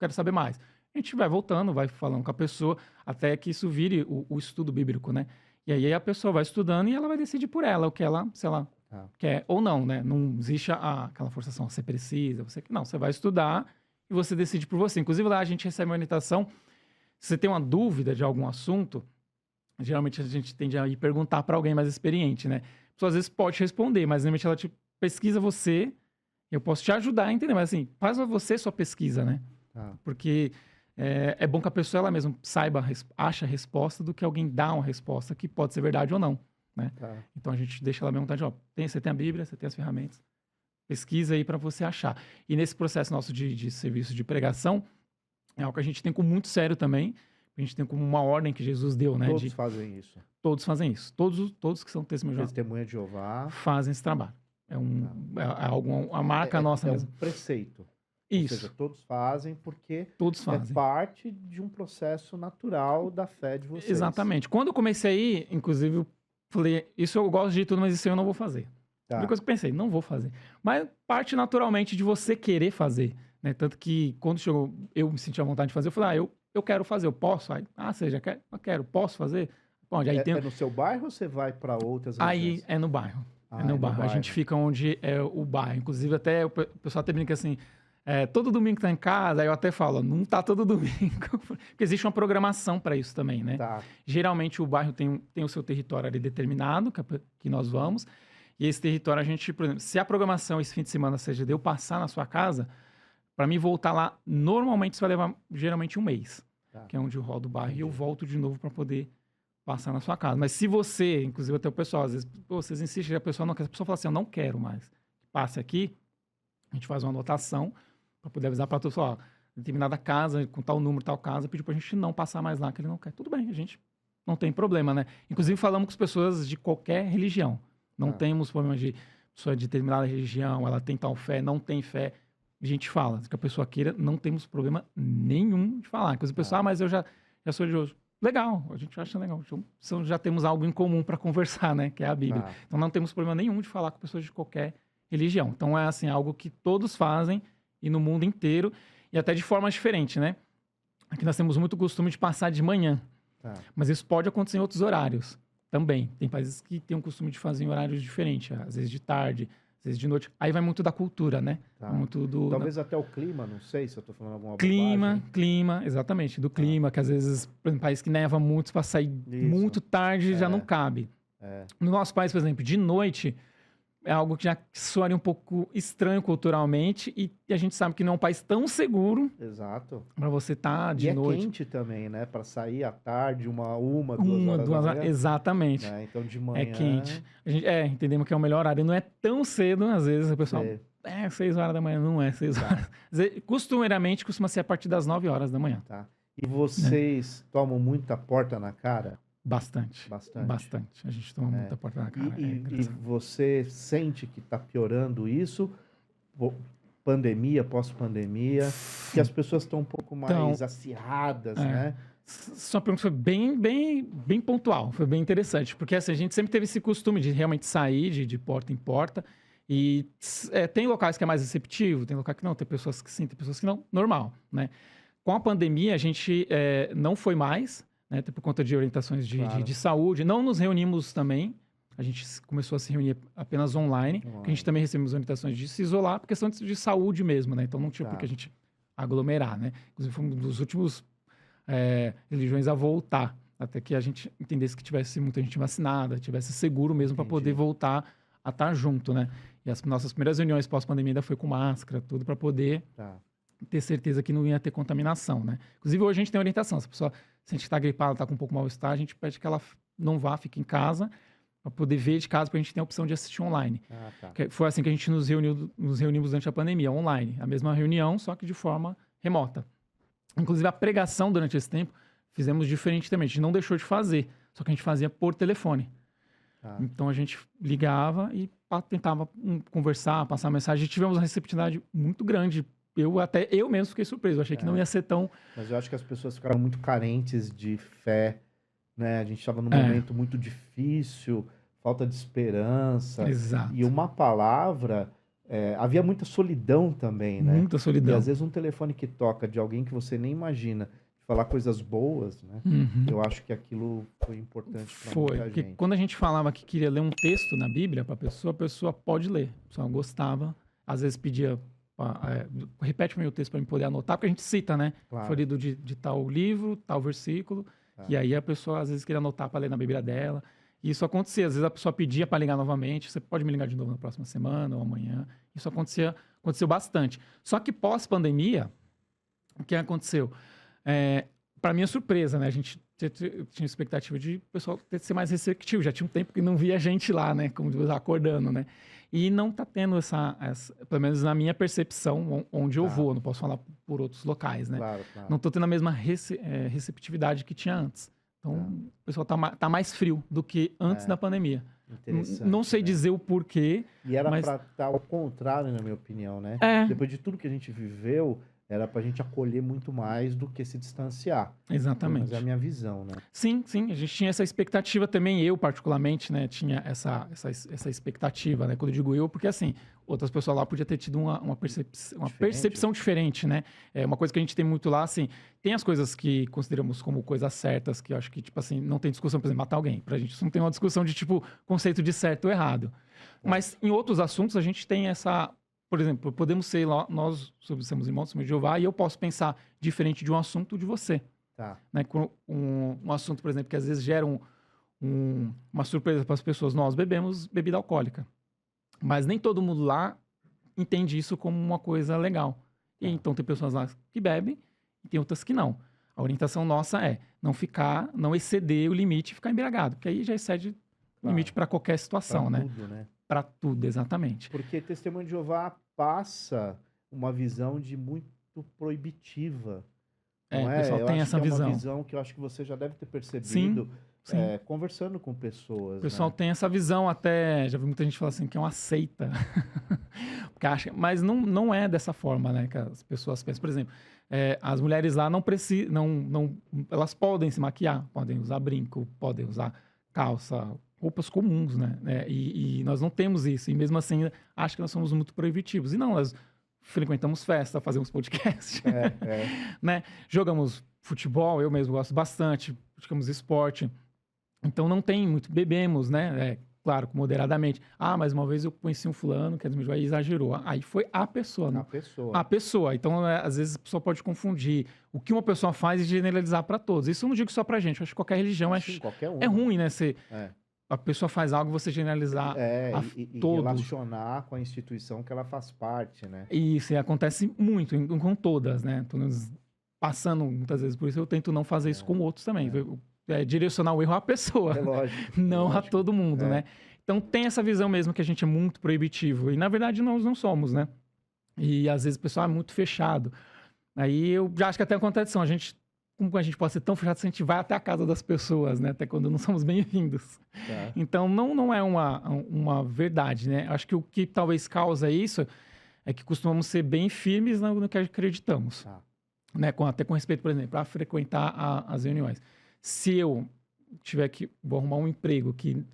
quero saber mais. A gente vai voltando, vai falando com a pessoa, até que isso vire o estudo bíblico, né? E aí a pessoa vai estudando e ela vai decidir por ela, se ela quer ou não, né? Não existe aquela forçação, você precisa, não, você vai estudar e você decide por você. Inclusive lá a gente recebe uma orientação, se você tem uma dúvida de algum assunto, geralmente a gente tende a ir perguntar para alguém mais experiente, né? A pessoa às vezes pode responder, mas normalmente ela pesquisa você, eu posso te ajudar a entender, mas assim, faz você sua pesquisa, né? Porque... É bom que a pessoa ela mesma saiba, acha a resposta do que alguém dá uma resposta que pode ser verdade ou não, né? Então a gente deixa ela mesmo vontade, você tem a Bíblia, você tem as ferramentas, pesquisa aí para você achar. E nesse processo nosso de serviço de pregação, é algo que a gente tem como muito sério também, a gente tem como uma ordem que Jesus deu, né? Todos fazem isso? Todos fazem isso. Todos que são testemunhas de Jeová fazem esse trabalho. É uma marca nossa mesmo. É um preceito. Isso. Ou seja, todos fazem porque todos fazem. É parte de um processo natural da fé de vocês. Exatamente. Quando eu comecei aí, inclusive, eu falei, isso eu gosto de tudo, mas isso eu não vou fazer. Tá. Primeira coisa que eu pensei, não vou fazer. Mas parte naturalmente de você querer fazer, né? Tanto que quando chegou, eu me senti à vontade de fazer, eu falei, eu quero fazer, eu posso? Aí, você já quer? Eu quero, posso fazer? Bom, aí é no seu bairro ou você vai para outras regiões? Aí é no bairro. É no bairro. A gente fica onde é o bairro. Inclusive, até o pessoal até brinca assim, todo domingo tá em casa, aí eu até falo, não tá todo domingo, porque existe uma programação para isso também, né? Tá. Geralmente o bairro tem o seu território ali determinado, que nós vamos, e esse território a gente, por exemplo, se a programação esse fim de semana seja de eu passar na sua casa, para mim voltar lá, normalmente isso vai levar geralmente um mês, que é onde eu rodo o bairro, e eu volto de novo para poder passar na sua casa. Mas se você, inclusive até o pessoal, às vezes, vocês insistem, a pessoa não quer, a pessoa fala assim, eu não quero mais, passe aqui, a gente faz uma anotação, para poder avisar para todos, ó, determinada casa, com tal número, tal casa, pediu para a gente não passar mais lá, que ele não quer. Tudo bem, a gente não tem problema, né? Inclusive, falamos com as pessoas de qualquer religião. Não temos problema de pessoa de determinada religião, ela tem tal fé, não tem fé. A gente fala, que a pessoa queira, não temos problema nenhum de falar. Inclusive, a pessoa, mas eu já sou religioso. Legal, a gente acha legal. Então, já temos algo em comum para conversar, né? Que é a Bíblia. Então, não temos problema nenhum de falar com pessoas de qualquer religião. Então, é assim, algo que todos fazem e no mundo inteiro, e até de forma diferente, né? Aqui nós temos muito costume de passar de manhã, mas isso pode acontecer em outros horários também. Tem países que têm o costume de fazer em horários diferentes, às vezes de tarde, às vezes de noite. Aí vai muito da cultura, né? Muito Talvez até o clima, não sei se eu estou falando alguma clima, exatamente, do clima, que às vezes, por exemplo, país que neva muito, para sair muito tarde já não cabe. No nosso país, por exemplo, de noite, é algo que já soaria um pouco estranho culturalmente e a gente sabe que não é um país tão seguro. Exato. Para você estar de noite. E é quente também, né? Para sair à tarde, duas horas. Exatamente. Então de manhã. É quente. A gente, entendemos que é o melhor horário. Não é tão cedo, às vezes o pessoal. 6 horas da manhã, não é 6 horas. Costumeiramente costuma ser a partir das 9 horas da manhã. Tá. E vocês tomam muita porta na cara? Bastante. A gente toma muita porta na cara. E você sente que está piorando isso? Pandemia, pós-pandemia, que as pessoas estão um pouco mais acirradas, né? Sua pergunta foi bem pontual, foi bem interessante, porque assim, a gente sempre teve esse costume de realmente sair de porta em porta, e tem locais que é mais receptivo, tem locais que não, tem pessoas que sim, tem pessoas que não, normal, né? Com a pandemia, a gente não foi mais, né, por conta de orientações de saúde. Não nos reunimos também. A gente começou a se reunir apenas online. Porque a gente também recebemos orientações de se isolar por questão de saúde mesmo, né? Então não tinha por que a gente aglomerar, né? Inclusive foi um dos últimos religiões a voltar. Até que a gente entendesse que tivesse muita gente vacinada, tivesse seguro mesmo para poder voltar a estar junto, né? E as nossas primeiras reuniões pós-pandemia ainda foi com máscara, tudo para poder ter certeza que não ia ter contaminação, né? Inclusive hoje a gente tem orientação. Se a pessoa sente que está gripada, está com um pouco mal-estar, a gente pede que ela não vá, fique em casa, para poder ver de casa, para a gente ter a opção de assistir online. Foi assim que a gente nos reunimos durante a pandemia, online. A mesma reunião, só que de forma remota. Inclusive, a pregação durante esse tempo, fizemos diferente também. A gente não deixou de fazer, só que a gente fazia por telefone. Então, a gente ligava e tentava conversar, passar mensagem. E tivemos uma receptividade muito grande. Eu mesmo fiquei surpreso. Eu achei que não ia ser tão... Mas eu acho que as pessoas ficaram muito carentes de fé, né? A gente estava num momento muito difícil, falta de esperança. Exato. E uma palavra... havia muita solidão também, né? Muita solidão. E às vezes um telefone que toca de alguém que você nem imagina, falar coisas boas, né? Eu acho que aquilo foi importante para muita gente. Porque quando a gente falava que queria ler um texto na Bíblia para a pessoa pode ler. A pessoa gostava, às vezes pedia... repete o meu texto para eu poder anotar, porque a gente cita, né? Foi lido de tal livro, tal versículo, e aí a pessoa às vezes queria anotar para ler na Bíblia dela. E isso acontecia, às vezes a pessoa pedia para ligar novamente, você pode me ligar de novo na próxima semana ou amanhã. Isso aconteceu bastante. Só que pós-pandemia, o que aconteceu? Para minha surpresa, né? A gente tinha expectativa de o pessoal ser mais receptivo. Já tinha um tempo que não via gente lá, né? Como diz, acordando, né? E não está tendo essa, pelo menos na minha percepção, onde eu vou. Não posso falar por outros locais, né? Claro. Não estou tendo a mesma receptividade que tinha antes. Então, o pessoal tá mais frio do que antes da pandemia. Não sei dizer o porquê. E era mas... para estar ao contrário, na minha opinião, né? Depois de tudo que a gente viveu, era pra gente acolher muito mais do que se distanciar. Exatamente. Mas é a minha visão, né? Sim, a gente tinha essa expectativa também, eu particularmente, né, tinha essa expectativa, né, quando eu digo eu, porque assim, outras pessoas lá podiam ter tido uma percepção diferente, né, é uma coisa que a gente tem muito lá, assim, tem as coisas que consideramos como coisas certas, que eu acho que, tipo assim, não tem discussão, por exemplo, matar alguém, pra gente isso não tem uma discussão de, tipo, conceito de certo ou errado, mas em outros assuntos a gente tem essa... Por exemplo, podemos ser lá, nós somos irmãos, somos de Jeová, e eu posso pensar diferente de um assunto de você. Tá. Né? Um assunto, por exemplo, que às vezes gera uma surpresa para as pessoas. Nós bebemos bebida alcoólica. Mas nem todo mundo lá entende isso como uma coisa legal. E então tem pessoas lá que bebem e tem outras que não. A orientação nossa é não exceder o limite e ficar embriagado, porque aí já excede o limite para qualquer situação, pra tudo, né? Para tudo, exatamente. Porque Testemunho de Jeová passa uma visão de muito proibitiva. Não o pessoal tem essa visão. É uma visão que eu acho que você já deve ter percebido. Sim. Conversando com pessoas. O pessoal tem essa visão até, já vi muita gente falar assim, que é uma seita. Porque mas não é dessa forma, né, que as pessoas pensam. Por exemplo, as mulheres lá não precisam, elas podem se maquiar, podem usar brinco, podem usar calça, roupas comuns, né? E nós não temos isso. E mesmo assim, acho que nós somos muito proibitivos. E não, nós frequentamos festa, fazemos podcast, né? Jogamos futebol, eu mesmo gosto bastante, praticamos esporte. Então não tem muito, bebemos, né? Claro, moderadamente. Mas uma vez eu conheci um fulano que aí exagerou. Aí foi a pessoa, né? A pessoa. Então, às vezes a pessoa pode confundir o que uma pessoa faz e generalizar para todos. Isso eu não digo só pra gente, eu acho que qualquer religião qualquer uma. É ruim, né? A pessoa faz algo e você generalizar e todos. Relacionar com a instituição que ela faz parte, né? Isso, e acontece muito com todas, né? Passando muitas vezes por isso, eu tento não fazer isso com outros também. Direcionar o erro à pessoa, lógico, não a todo mundo, né? Então tem essa visão mesmo que a gente é muito proibitivo. E na verdade nós não somos, né? E às vezes o pessoal é muito fechado. Aí eu já acho que até uma contradição. Como a gente pode ser tão fechado se a gente vai até a casa das pessoas, né? Até quando não somos bem-vindos. Então, não é uma verdade, né? Acho que o que talvez causa isso é que costumamos ser bem firmes no que acreditamos. Né? Até com respeito, por exemplo, a frequentar as reuniões. Se eu vou arrumar um emprego que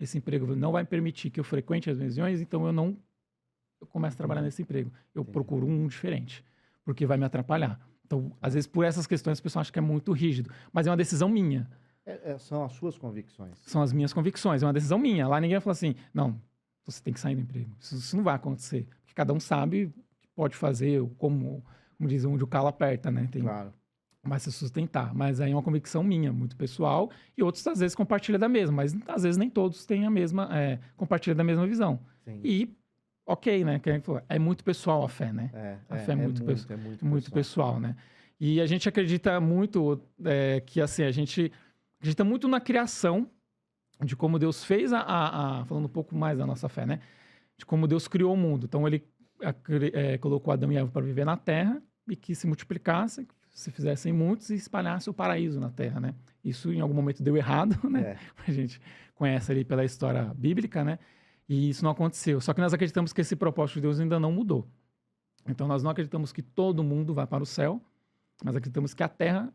esse emprego não vai permitir que eu frequente as reuniões, então eu começo a trabalhar nesse emprego. Eu procuro um diferente, porque vai me atrapalhar. Então, às vezes, por essas questões, o pessoal acha que é muito rígido. Mas é uma decisão minha. São as suas convicções. São as minhas convicções. É uma decisão minha. Lá ninguém vai falar assim, não, você tem que sair do emprego. Isso não vai acontecer. Porque cada um sabe o que pode fazer, como diz, onde o calo aperta, né? Claro. Mas se sustentar. Mas aí é uma convicção minha, muito pessoal. E outros, às vezes, compartilham da mesma. Mas, às vezes, nem todos têm compartilham da mesma visão. Sim. E... Ok, né? É muito pessoal a fé, né? A fé é muito pessoal, né? E a gente acredita muito que, assim, a gente acredita muito na criação, de como Deus fez falando um pouco mais da nossa fé, né? De como Deus criou o mundo. Então, ele colocou Adão e Eva para viver na Terra e que se multiplicasse, se fizessem muitos e espalhasse o paraíso na Terra, né? Isso, em algum momento, deu errado, né? A gente conhece ali pela história bíblica, né? E isso não aconteceu. Só que nós acreditamos que esse propósito de Deus ainda não mudou. Então, nós não acreditamos que todo mundo vai para o céu, mas acreditamos que a Terra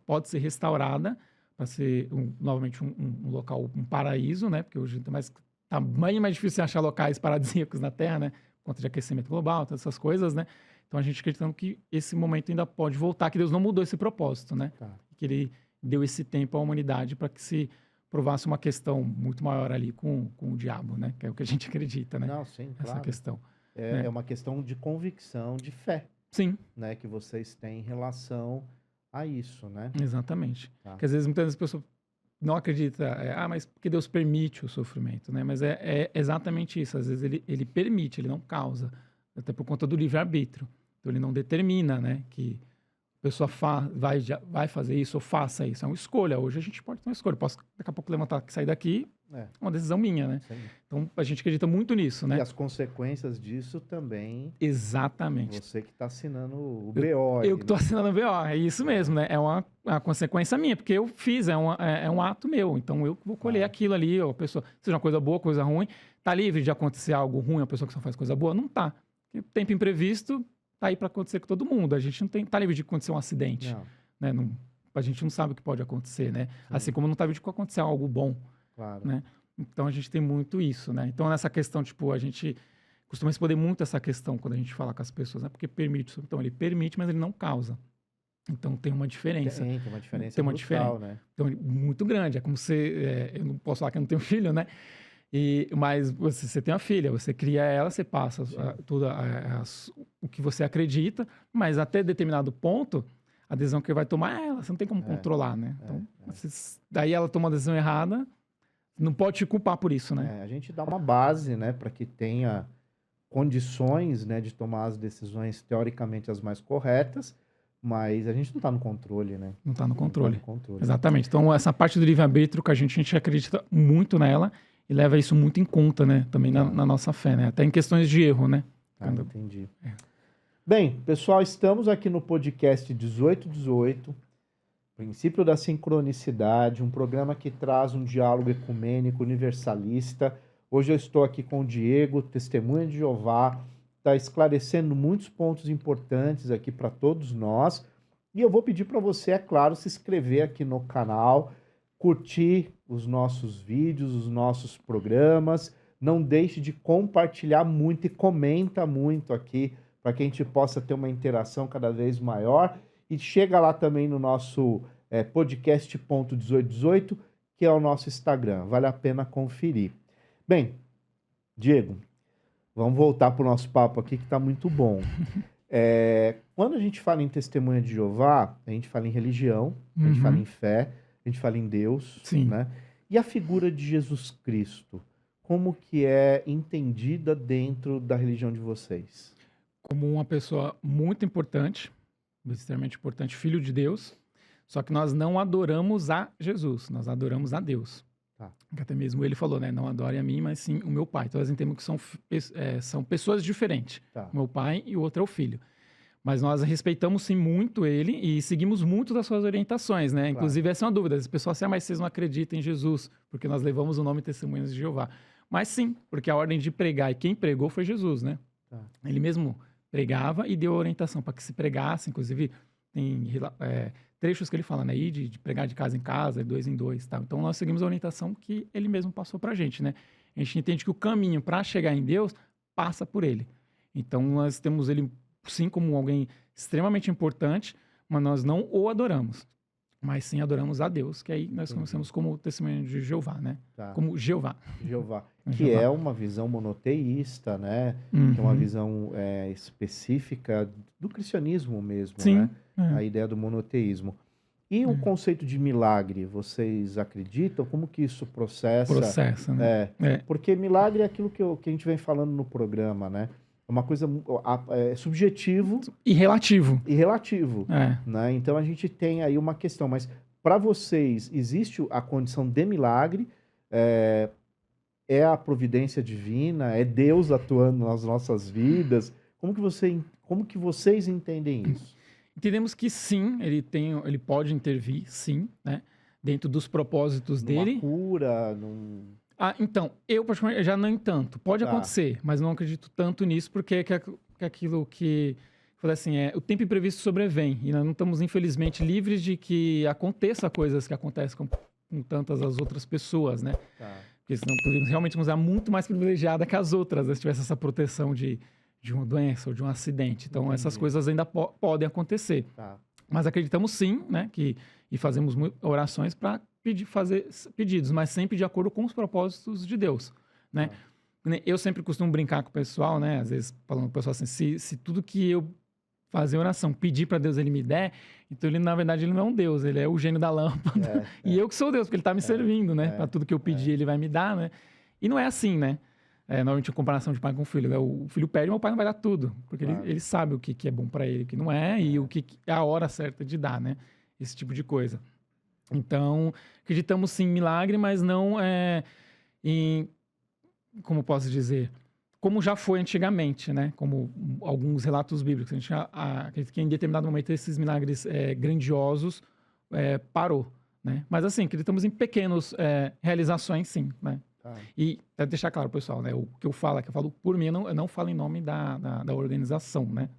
pode ser restaurada para ser, novamente, um local, um paraíso, né? Porque hoje está bem mais difícil achar locais paradisíacos na Terra, né? Por conta de aquecimento global, todas essas coisas, né? Então, a gente acreditando que esse momento ainda pode voltar, que Deus não mudou esse propósito, né? Que Ele deu esse tempo à humanidade para que se provasse uma questão muito maior ali com o diabo, né? Que é o que a gente acredita, né? Não, sim, claro. Essa questão. É uma questão de convicção, de fé. Sim. Né? Que vocês têm em relação a isso, né? Exatamente. Porque às vezes, muitas vezes, a pessoa não acredita, mas porque Deus permite o sofrimento, né? Mas é exatamente isso. Às vezes ele permite, ele não causa. Até por conta do livre-arbítrio. Então, ele não determina, né? Que a pessoa vai fazer isso ou faça isso. É uma escolha. Hoje a gente pode ter uma escolha. Posso daqui a pouco levantar, sair daqui uma decisão minha, né? Sim. Então, a gente acredita muito nisso, né? E as consequências disso também... Exatamente. Você que está assinando o BO. Eu que estou assinando o BO, é isso mesmo, né? É uma consequência minha, porque eu fiz, é um ato meu. Então, eu vou colher aquilo ali, a pessoa, seja uma coisa boa, coisa ruim. Tá livre de acontecer algo ruim, a pessoa que só faz coisa boa? Não tá. O tempo imprevisto tá aí para acontecer com todo mundo. A gente não tá livre de acontecer um acidente. Né? A gente não sabe o que pode acontecer, né? Sim. Assim como não tá livre de acontecer algo bom. Claro. Né? Então, a gente tem muito isso, né? Então, nessa questão, tipo, a gente costuma responder muito essa questão quando a gente fala com as pessoas, né? Porque permite. Então, ele permite, mas ele não causa. Então, tem uma diferença. Tem uma diferença tem uma brutal, diferença, né? Então, muito grande. É como você... eu não posso falar que eu não tenho filho, né? Mas você tem uma filha, você cria ela, você passa o que você acredita, mas até determinado ponto, a decisão que vai tomar é ela, você não tem como controlar, né? Então, daí ela toma uma decisão errada, não pode te culpar por isso, né? A gente dá uma base, né, para que tenha condições, né, de tomar as decisões teoricamente as mais corretas, mas a gente não está no controle, né? Não está no controle. Não tá no controle. Exatamente. Então, essa parte do livre-arbítrio que a gente acredita muito nela e leva isso muito em conta, né? Também na nossa fé, né? Até em questões de erro, né? Entendi. Bem, pessoal, estamos aqui no podcast 1818, Princípio da Sincronicidade, um programa que traz um diálogo ecumênico, universalista. Hoje eu estou aqui com o Diego, testemunha de Jeová, está esclarecendo muitos pontos importantes aqui para todos nós. E eu vou pedir para você, é claro, se inscrever aqui no canal, curtir os nossos vídeos, os nossos programas. Não deixe de compartilhar muito e comenta muito aqui para que a gente possa ter uma interação cada vez maior. E chega lá também no nosso podcast.1818, que é o nosso Instagram. Vale a pena conferir. Bem, Diego, vamos voltar para o nosso papo aqui que está muito bom. Quando a gente fala em testemunha de Jeová, a gente fala em religião, a gente fala em fé, a gente fala em Deus, né? E a figura de Jesus Cristo, como que é entendida dentro da religião de vocês? Como uma pessoa muito importante, extremamente importante, filho de Deus, só que nós não adoramos a Jesus, nós adoramos a Deus. Até mesmo ele falou, né? Não adore a mim, mas sim o meu pai. Então nós entendemos que são pessoas diferentes. O meu pai e o outro é o filho. Mas nós respeitamos sim muito ele e seguimos muito das suas orientações, né? Claro. Inclusive, essa é uma dúvida. As pessoas mas vocês não acreditam em Jesus, porque nós levamos o nome Testemunhas de Jeová. Mas sim, porque a ordem de pregar e quem pregou foi Jesus, né? Ele mesmo pregava e deu orientação para que se pregasse. Inclusive, tem trechos que ele fala, né? De pregar de casa em casa, de 2 em 2, tal. Então, nós seguimos a orientação que ele mesmo passou para a gente, né? A gente entende que o caminho para chegar em Deus passa por ele. Então, nós temos ele, sim, como alguém extremamente importante, mas nós não o adoramos. Mas sim adoramos a Deus, que aí nós conhecemos como testemunho de Jeová, né? Como Jeová. Que é uma visão monoteísta, né? Que é uma visão específica do cristianismo mesmo, sim, né? A ideia do monoteísmo. E o conceito de milagre, vocês acreditam? Como que isso processa? Né? Porque milagre é aquilo que a gente vem falando no programa, né? É uma coisa subjetivo e relativo. Né? Então a gente tem aí uma questão, mas para vocês existe a condição de milagre? É a providência divina? É Deus atuando nas nossas vidas? Como que vocês entendem isso? Entendemos que sim, ele pode intervir, sim, né? Dentro dos propósitos dele. Uma cura, então, eu particularmente já não tanto. Pode acontecer, mas não acredito tanto nisso, porque é aquilo que... Falei assim, o tempo imprevisto sobrevém. E nós não estamos, infelizmente, livres de que aconteça coisas que acontecem com tantas as outras pessoas, né? Porque senão poderíamos realmente usar muito mais privilegiada que as outras, se tivesse essa proteção de uma doença ou de um acidente. Então, essas coisas ainda podem acontecer. Mas acreditamos sim, né? E fazemos orações para fazer pedidos, mas sempre de acordo com os propósitos de Deus, né? Eu sempre costumo brincar com o pessoal, né? Às vezes falando com o pessoal assim, se tudo que eu fazer oração, pedir para Deus ele me der, então ele, na verdade, ele não é um Deus, ele é o gênio da lâmpada. E eu que sou Deus, porque ele está me servindo, né? Para tudo que eu pedir, ele vai me dar, né? E não é assim, né? Normalmente a comparação de pai com filho, né? O filho pede, mas o pai não vai dar tudo, porque ele sabe o que é bom para ele, o que não é, e o que é a hora certa de dar, né? Esse tipo de coisa. Então, acreditamos sim em milagre, mas não como posso dizer, como já foi antigamente, né? Como alguns relatos bíblicos. A gente acredita que em determinado momento esses milagres grandiosos parou, né? Mas assim, acreditamos em pequenas realizações, sim, né? E até deixar claro, pessoal, né? O que eu falo por mim, eu não falo em nome da organização, né?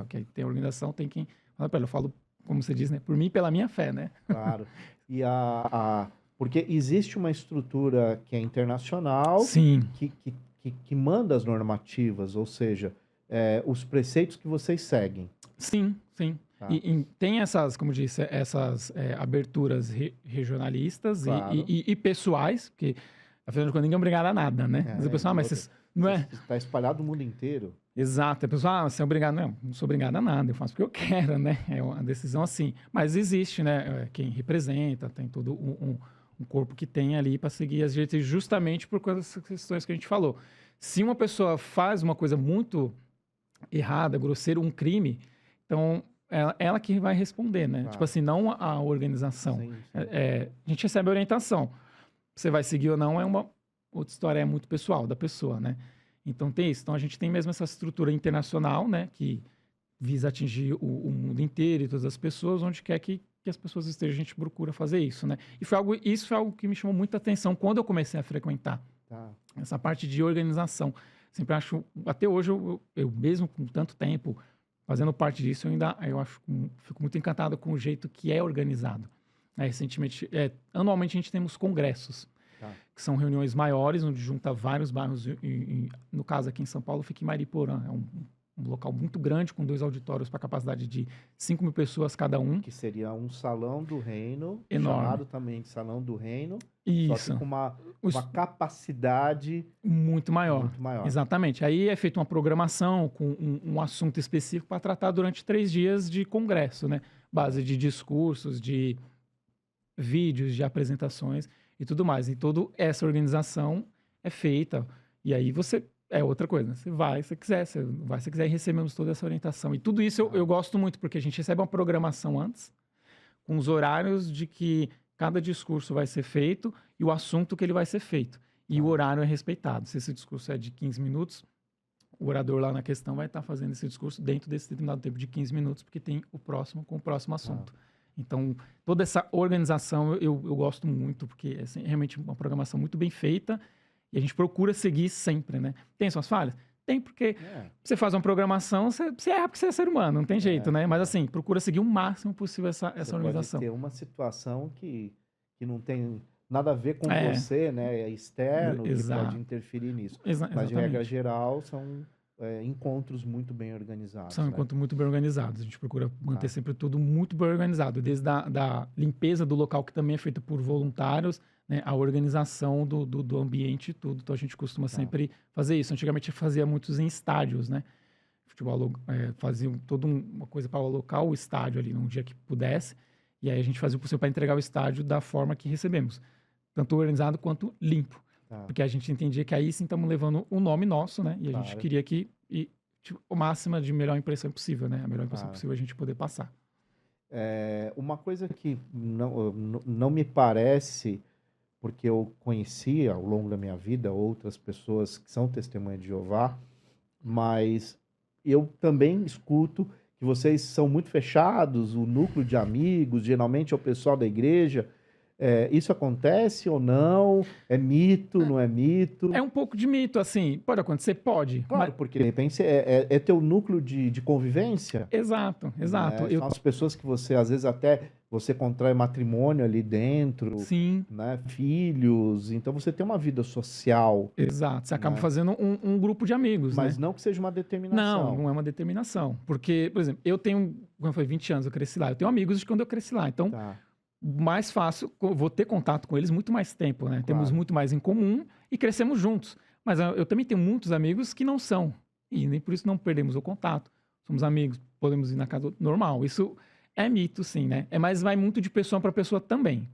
Que tem a organização, tem quem fala para ela. Eu falo, como você diz, né? Por mim e pela minha fé, né? Claro. E porque existe uma estrutura que é internacional, sim, que manda as normativas, ou seja, os preceitos que vocês seguem. Sim, sim. Tá. E tem essas, como disse, essas aberturas regionalistas Claro. e pessoais, que afinal de contas ninguém é obrigado a nada, né? Mas a pessoa, não é? Está espalhado no mundo inteiro. Exato. A pessoa, você é obrigado. Não sou obrigado a nada, eu faço porque eu quero, né? É uma decisão assim. Mas existe, né? Quem representa, tem todo um corpo que tem ali para seguir as diretrizes, justamente por causa dessas questões que a gente falou. Se uma pessoa faz uma coisa muito errada, grosseira, um crime, então ela que vai responder, né? Tá. Tipo assim, não a organização. Sim. A gente recebe orientação. Você vai seguir ou não é uma outra história, é muito pessoal da pessoa, né? Então tem isso. Então a gente tem mesmo essa estrutura internacional, né? Que visa atingir o mundo inteiro e todas as pessoas, onde quer que as pessoas estejam, a gente procura fazer isso, né? E isso foi algo que me chamou muita atenção quando eu comecei a frequentar. Tá. Essa parte de organização. Sempre acho, até hoje, eu mesmo com tanto tempo fazendo parte disso, fico muito encantado com o jeito que é organizado. Recentemente, anualmente a gente temos congressos, que são reuniões maiores, onde junta vários bairros. No caso aqui em São Paulo, fica em Mariporã. É um local muito grande, com 2 auditórios para capacidade de 5.000 pessoas cada um. Que seria um salão do reino, enorme. Chamado também de salão do reino. Isso. Só que com uma capacidade muito maior. Muito maior. Exatamente. Aí é feita uma programação com um assunto específico para tratar durante 3 dias de congresso, né? Base de discursos, de vídeos, de apresentações e tudo mais. E toda essa organização é feita. E aí é outra coisa. Você vai, se quiser, e recebemos toda essa orientação. E tudo isso eu gosto muito, porque a gente recebe uma programação antes, com os horários de que cada discurso vai ser feito e o assunto que ele vai ser feito. E o horário é respeitado. Se esse discurso é de 15 minutos, o orador lá na questão vai estar fazendo esse discurso dentro desse determinado tempo de 15 minutos, porque tem o próximo com o próximo assunto. Então, toda essa organização eu gosto muito, porque é realmente uma programação muito bem feita e a gente procura seguir sempre, né? Tem suas falhas? Tem, porque você faz uma programação, você erra porque você é ser humano, não tem jeito, né? Mas assim, procura seguir o máximo possível essa organização. Pode ter uma situação que não tem nada a ver com você, né? É externo, que pode interferir nisso. Mas, de regra geral, são encontros muito bem organizados. São encontros muito bem organizados. A gente procura manter sempre tudo muito bem organizado. Desde da limpeza do local, que também é feita por voluntários, né? A organização do ambiente e tudo. Então, a gente costuma sempre fazer isso. Antigamente, fazia muitos em estádios, né? Futebol fazia toda uma coisa para alocar o estádio ali num dia que pudesse. E aí, a gente fazia o possível para entregar o estádio da forma que recebemos. Tanto organizado quanto limpo. Porque a gente entendia que aí sim estamos levando o nome nosso, né? E a gente queria que o máximo de melhor impressão possível, né? A melhor impressão possível a gente poder passar. Uma coisa que não me parece, porque eu conheci ao longo da minha vida outras pessoas que são testemunhas de Jeová, mas eu também escuto que vocês são muito fechados, o núcleo de amigos, geralmente é o pessoal da igreja. Isso acontece ou não? É mito, não é mito? É um pouco de mito, assim. Pode acontecer? Pode. Claro, porque de repente é teu núcleo de convivência. Exato. São as pessoas que você, às vezes, você contrai matrimônio ali dentro. Sim. Né? Filhos. Então, você tem uma vida social. Exato. Você acaba fazendo um grupo de amigos, Mas não que seja uma determinação. Não é uma determinação. Porque, por exemplo, eu tenho, quando foi 20 anos eu cresci lá, eu tenho amigos de quando eu cresci lá. Então, mais fácil, vou ter contato com eles muito mais tempo, né? Claro. Temos muito mais em comum e crescemos juntos. Mas eu também tenho muitos amigos que não são. E nem por isso não perdemos o contato. Somos amigos, podemos ir na casa normal. Isso é mito, sim, né? Mas vai muito de pessoa para pessoa também.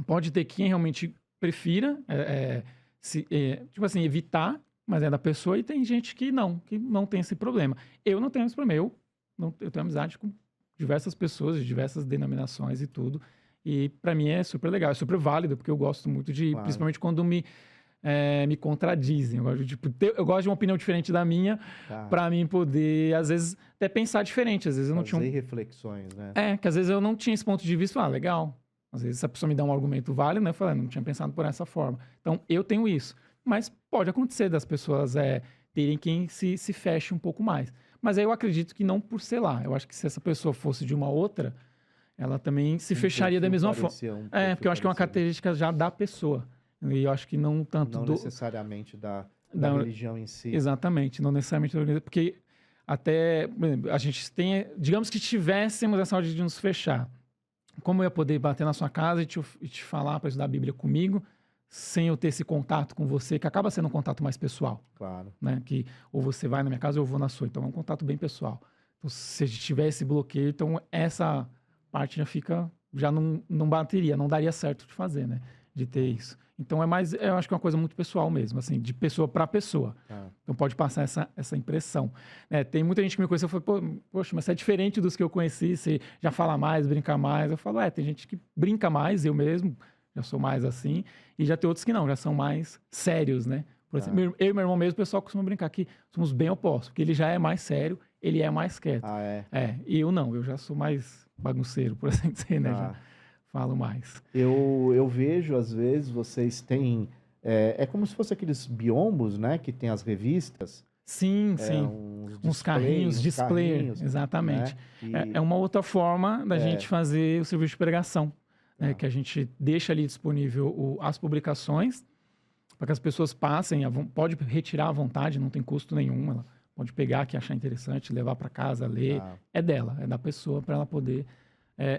Pode ter quem realmente prefira, tipo assim, evitar, mas é da pessoa, e tem gente que não tem esse problema. Eu não tenho esse problema. Eu tenho amizade com diversas pessoas de diversas denominações e tudo. E para mim é super legal, é super válido, porque eu gosto muito de, principalmente quando me contradizem. Eu gosto de uma opinião diferente da minha, para mim poder, às vezes, até pensar diferente. Às vezes eu não tinha... reflexões, né? Que às vezes eu não tinha esse ponto de vista. Legal. Às vezes, se a pessoa me dá um argumento válido, né? Eu falei, não tinha pensado por essa forma. Então, eu tenho isso. Mas pode acontecer das pessoas terem quem se feche um pouco mais. Mas aí eu acredito que não por ser lá. Eu acho que se essa pessoa fosse de uma outra, ela também se fecharia da mesma forma. Porque eu acho que é uma característica já da pessoa. E eu acho que não tanto não necessariamente da religião em si. Exatamente, não necessariamente da religião. Porque até a gente tem... Digamos que tivéssemos essa ordem de nos fechar. Como eu ia poder bater na sua casa e te falar para estudar a Bíblia comigo, sem eu ter esse contato com você, que acaba sendo um contato mais pessoal. Claro. Né? Que ou você vai na minha casa ou eu vou na sua. Então, é um contato bem pessoal. Então, se a gente tiver esse bloqueio, então essa parte já não bateria, não daria certo de fazer, né? De ter isso. Então, eu acho que é uma coisa muito pessoal mesmo, assim, de pessoa para pessoa. Então, pode passar essa impressão. Tem muita gente que me conheceu e falou, poxa, mas você é diferente dos que eu conheci, você já fala mais, brinca mais. Eu falo, tem gente que brinca mais, eu mesmo já sou mais assim, e já tem outros que não, já são mais sérios, né? Por exemplo, eu e meu irmão mesmo, o pessoal costuma brincar que somos bem opostos, porque ele já é mais sério, ele é mais quieto. E eu não, eu já sou mais bagunceiro, por assim dizer, né? Já falo mais. Eu vejo, às vezes, vocês têm... É como se fosse aqueles biombos, né? Que tem as revistas. Sim. Uns carrinhos, display, exatamente. Né? É uma outra forma da gente fazer o serviço de pregação. Né? Que a gente deixa ali disponível as publicações para que as pessoas passem. Pode retirar à vontade, não tem custo nenhum. Ela pode pegar, que achar interessante, levar para casa, ler. É dela, é da pessoa, para ela poder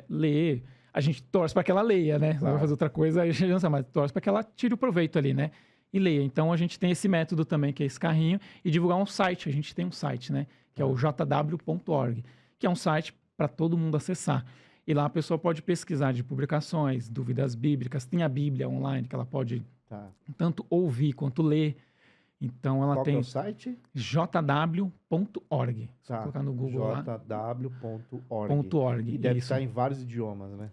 ler. A gente torce para que ela leia, né? Ela vai fazer outra coisa, aí a gente não sabe, mas torce para que ela tire o proveito ali, né? E leia. Então, a gente tem esse método também, que é esse carrinho, e divulgar um site. A gente tem um site, né? Que é o jw.org, que é um site para todo mundo acessar. E lá a pessoa pode pesquisar de publicações, dúvidas bíblicas. Tem a Bíblia online, que ela pode tanto ouvir quanto ler. Então, ela tem... Qual é o site? jw.org. Só colocar no Google lá. jw.org. E deve estar em vários idiomas, né?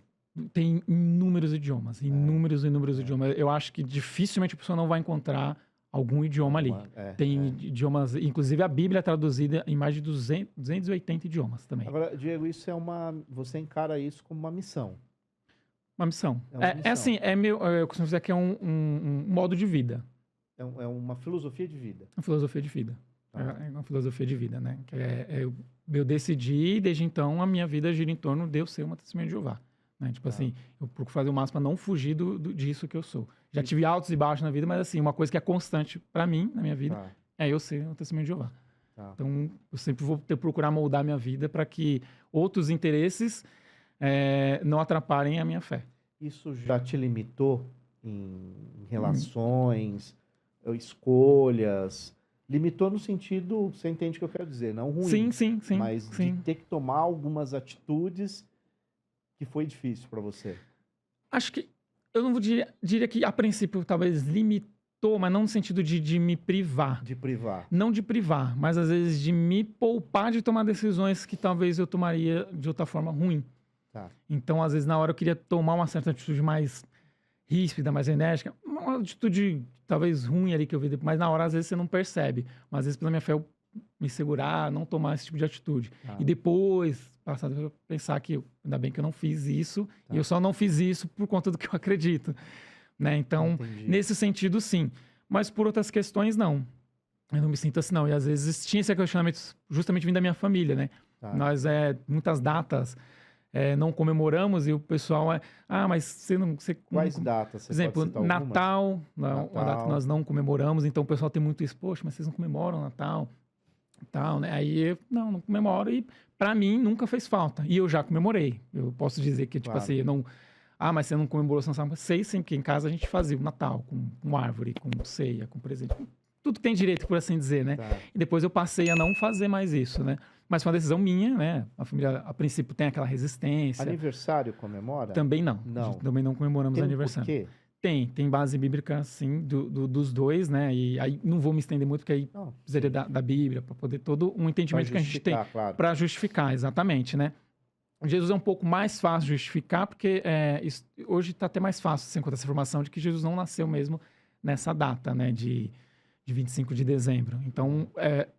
Tem inúmeros idiomas. Inúmeros idiomas. Eu acho que dificilmente a pessoa não vai encontrar algum idioma ali. Tem idiomas... Inclusive, a Bíblia é traduzida em mais de 280 idiomas também. Agora, Diego, isso você encara isso como uma missão. Uma missão. Assim, eu costumo dizer que é um modo de vida. É uma filosofia de vida. Uma filosofia de vida. É uma filosofia de vida, né? Que eu decidi, desde então, a minha vida gira em torno de eu ser uma testemunha de Jeová. Né? Tipo assim, eu procuro fazer o máximo para não fugir disso que eu sou. Já tive altos e baixos na vida, mas assim, uma coisa que é constante para mim, na minha vida, é eu ser uma testemunha de Jeová. Então, eu sempre vou procurar moldar minha vida para que outros interesses não atrapalhem a minha fé. Isso já te limitou em relações, escolhas? Limitou no sentido, você entende o que eu quero dizer, não ruim. Sim. Mas de ter que tomar algumas atitudes que foi difícil para você. Acho que, eu não diria que a princípio talvez limitou, mas não no sentido de me privar. De privar. Não de privar, mas às vezes de me poupar de tomar decisões que talvez eu tomaria de outra forma ruim. Então, às vezes, na hora eu queria tomar uma certa atitude mais ríspida, mais enérgica, uma atitude talvez ruim ali que eu vi depois, mas na hora às vezes você não percebe. Mas às vezes pela minha fé eu me segurar, não tomar esse tipo de atitude. E depois, passar a pensar que ainda bem que eu não fiz isso, e eu só não fiz isso por conta do que eu acredito. Né? Então, nesse sentido, sim. Mas por outras questões, não. Eu não me sinto assim, não. E às vezes tinha esse questionamento justamente vindo da minha família, né? Nós, muitas datas... não comemoramos e o pessoal mas você não... Quais datas? Por exemplo, Natal, uma data que nós não comemoramos, então o pessoal tem muito isso, poxa, mas vocês não comemoram Natal, tal, né? Aí, não comemoro e para mim nunca fez falta. E eu já comemorei. Eu posso dizer que, tipo assim, eu não... mas você não comemorou, você não sabe. Sei sim, que em casa a gente fazia o Natal com árvore, com ceia, com presente. Tudo tem direito, por assim dizer, né? E depois eu passei a não fazer mais isso, né? Mas foi uma decisão minha, né? A família, a princípio, tem aquela resistência. Aniversário comemora? Também não. Também não comemoramos aniversário. Por quê? Tem base bíblica, sim, dos dois, né? E aí não vou me estender muito, porque aí precisaria da Bíblia, para poder todo um entendimento que a gente tem. Para justificar, exatamente, né? Jesus é um pouco mais fácil de justificar, porque hoje está até mais fácil, sem contar essa informação de que Jesus não nasceu mesmo nessa data, né, de 25 de dezembro. Então,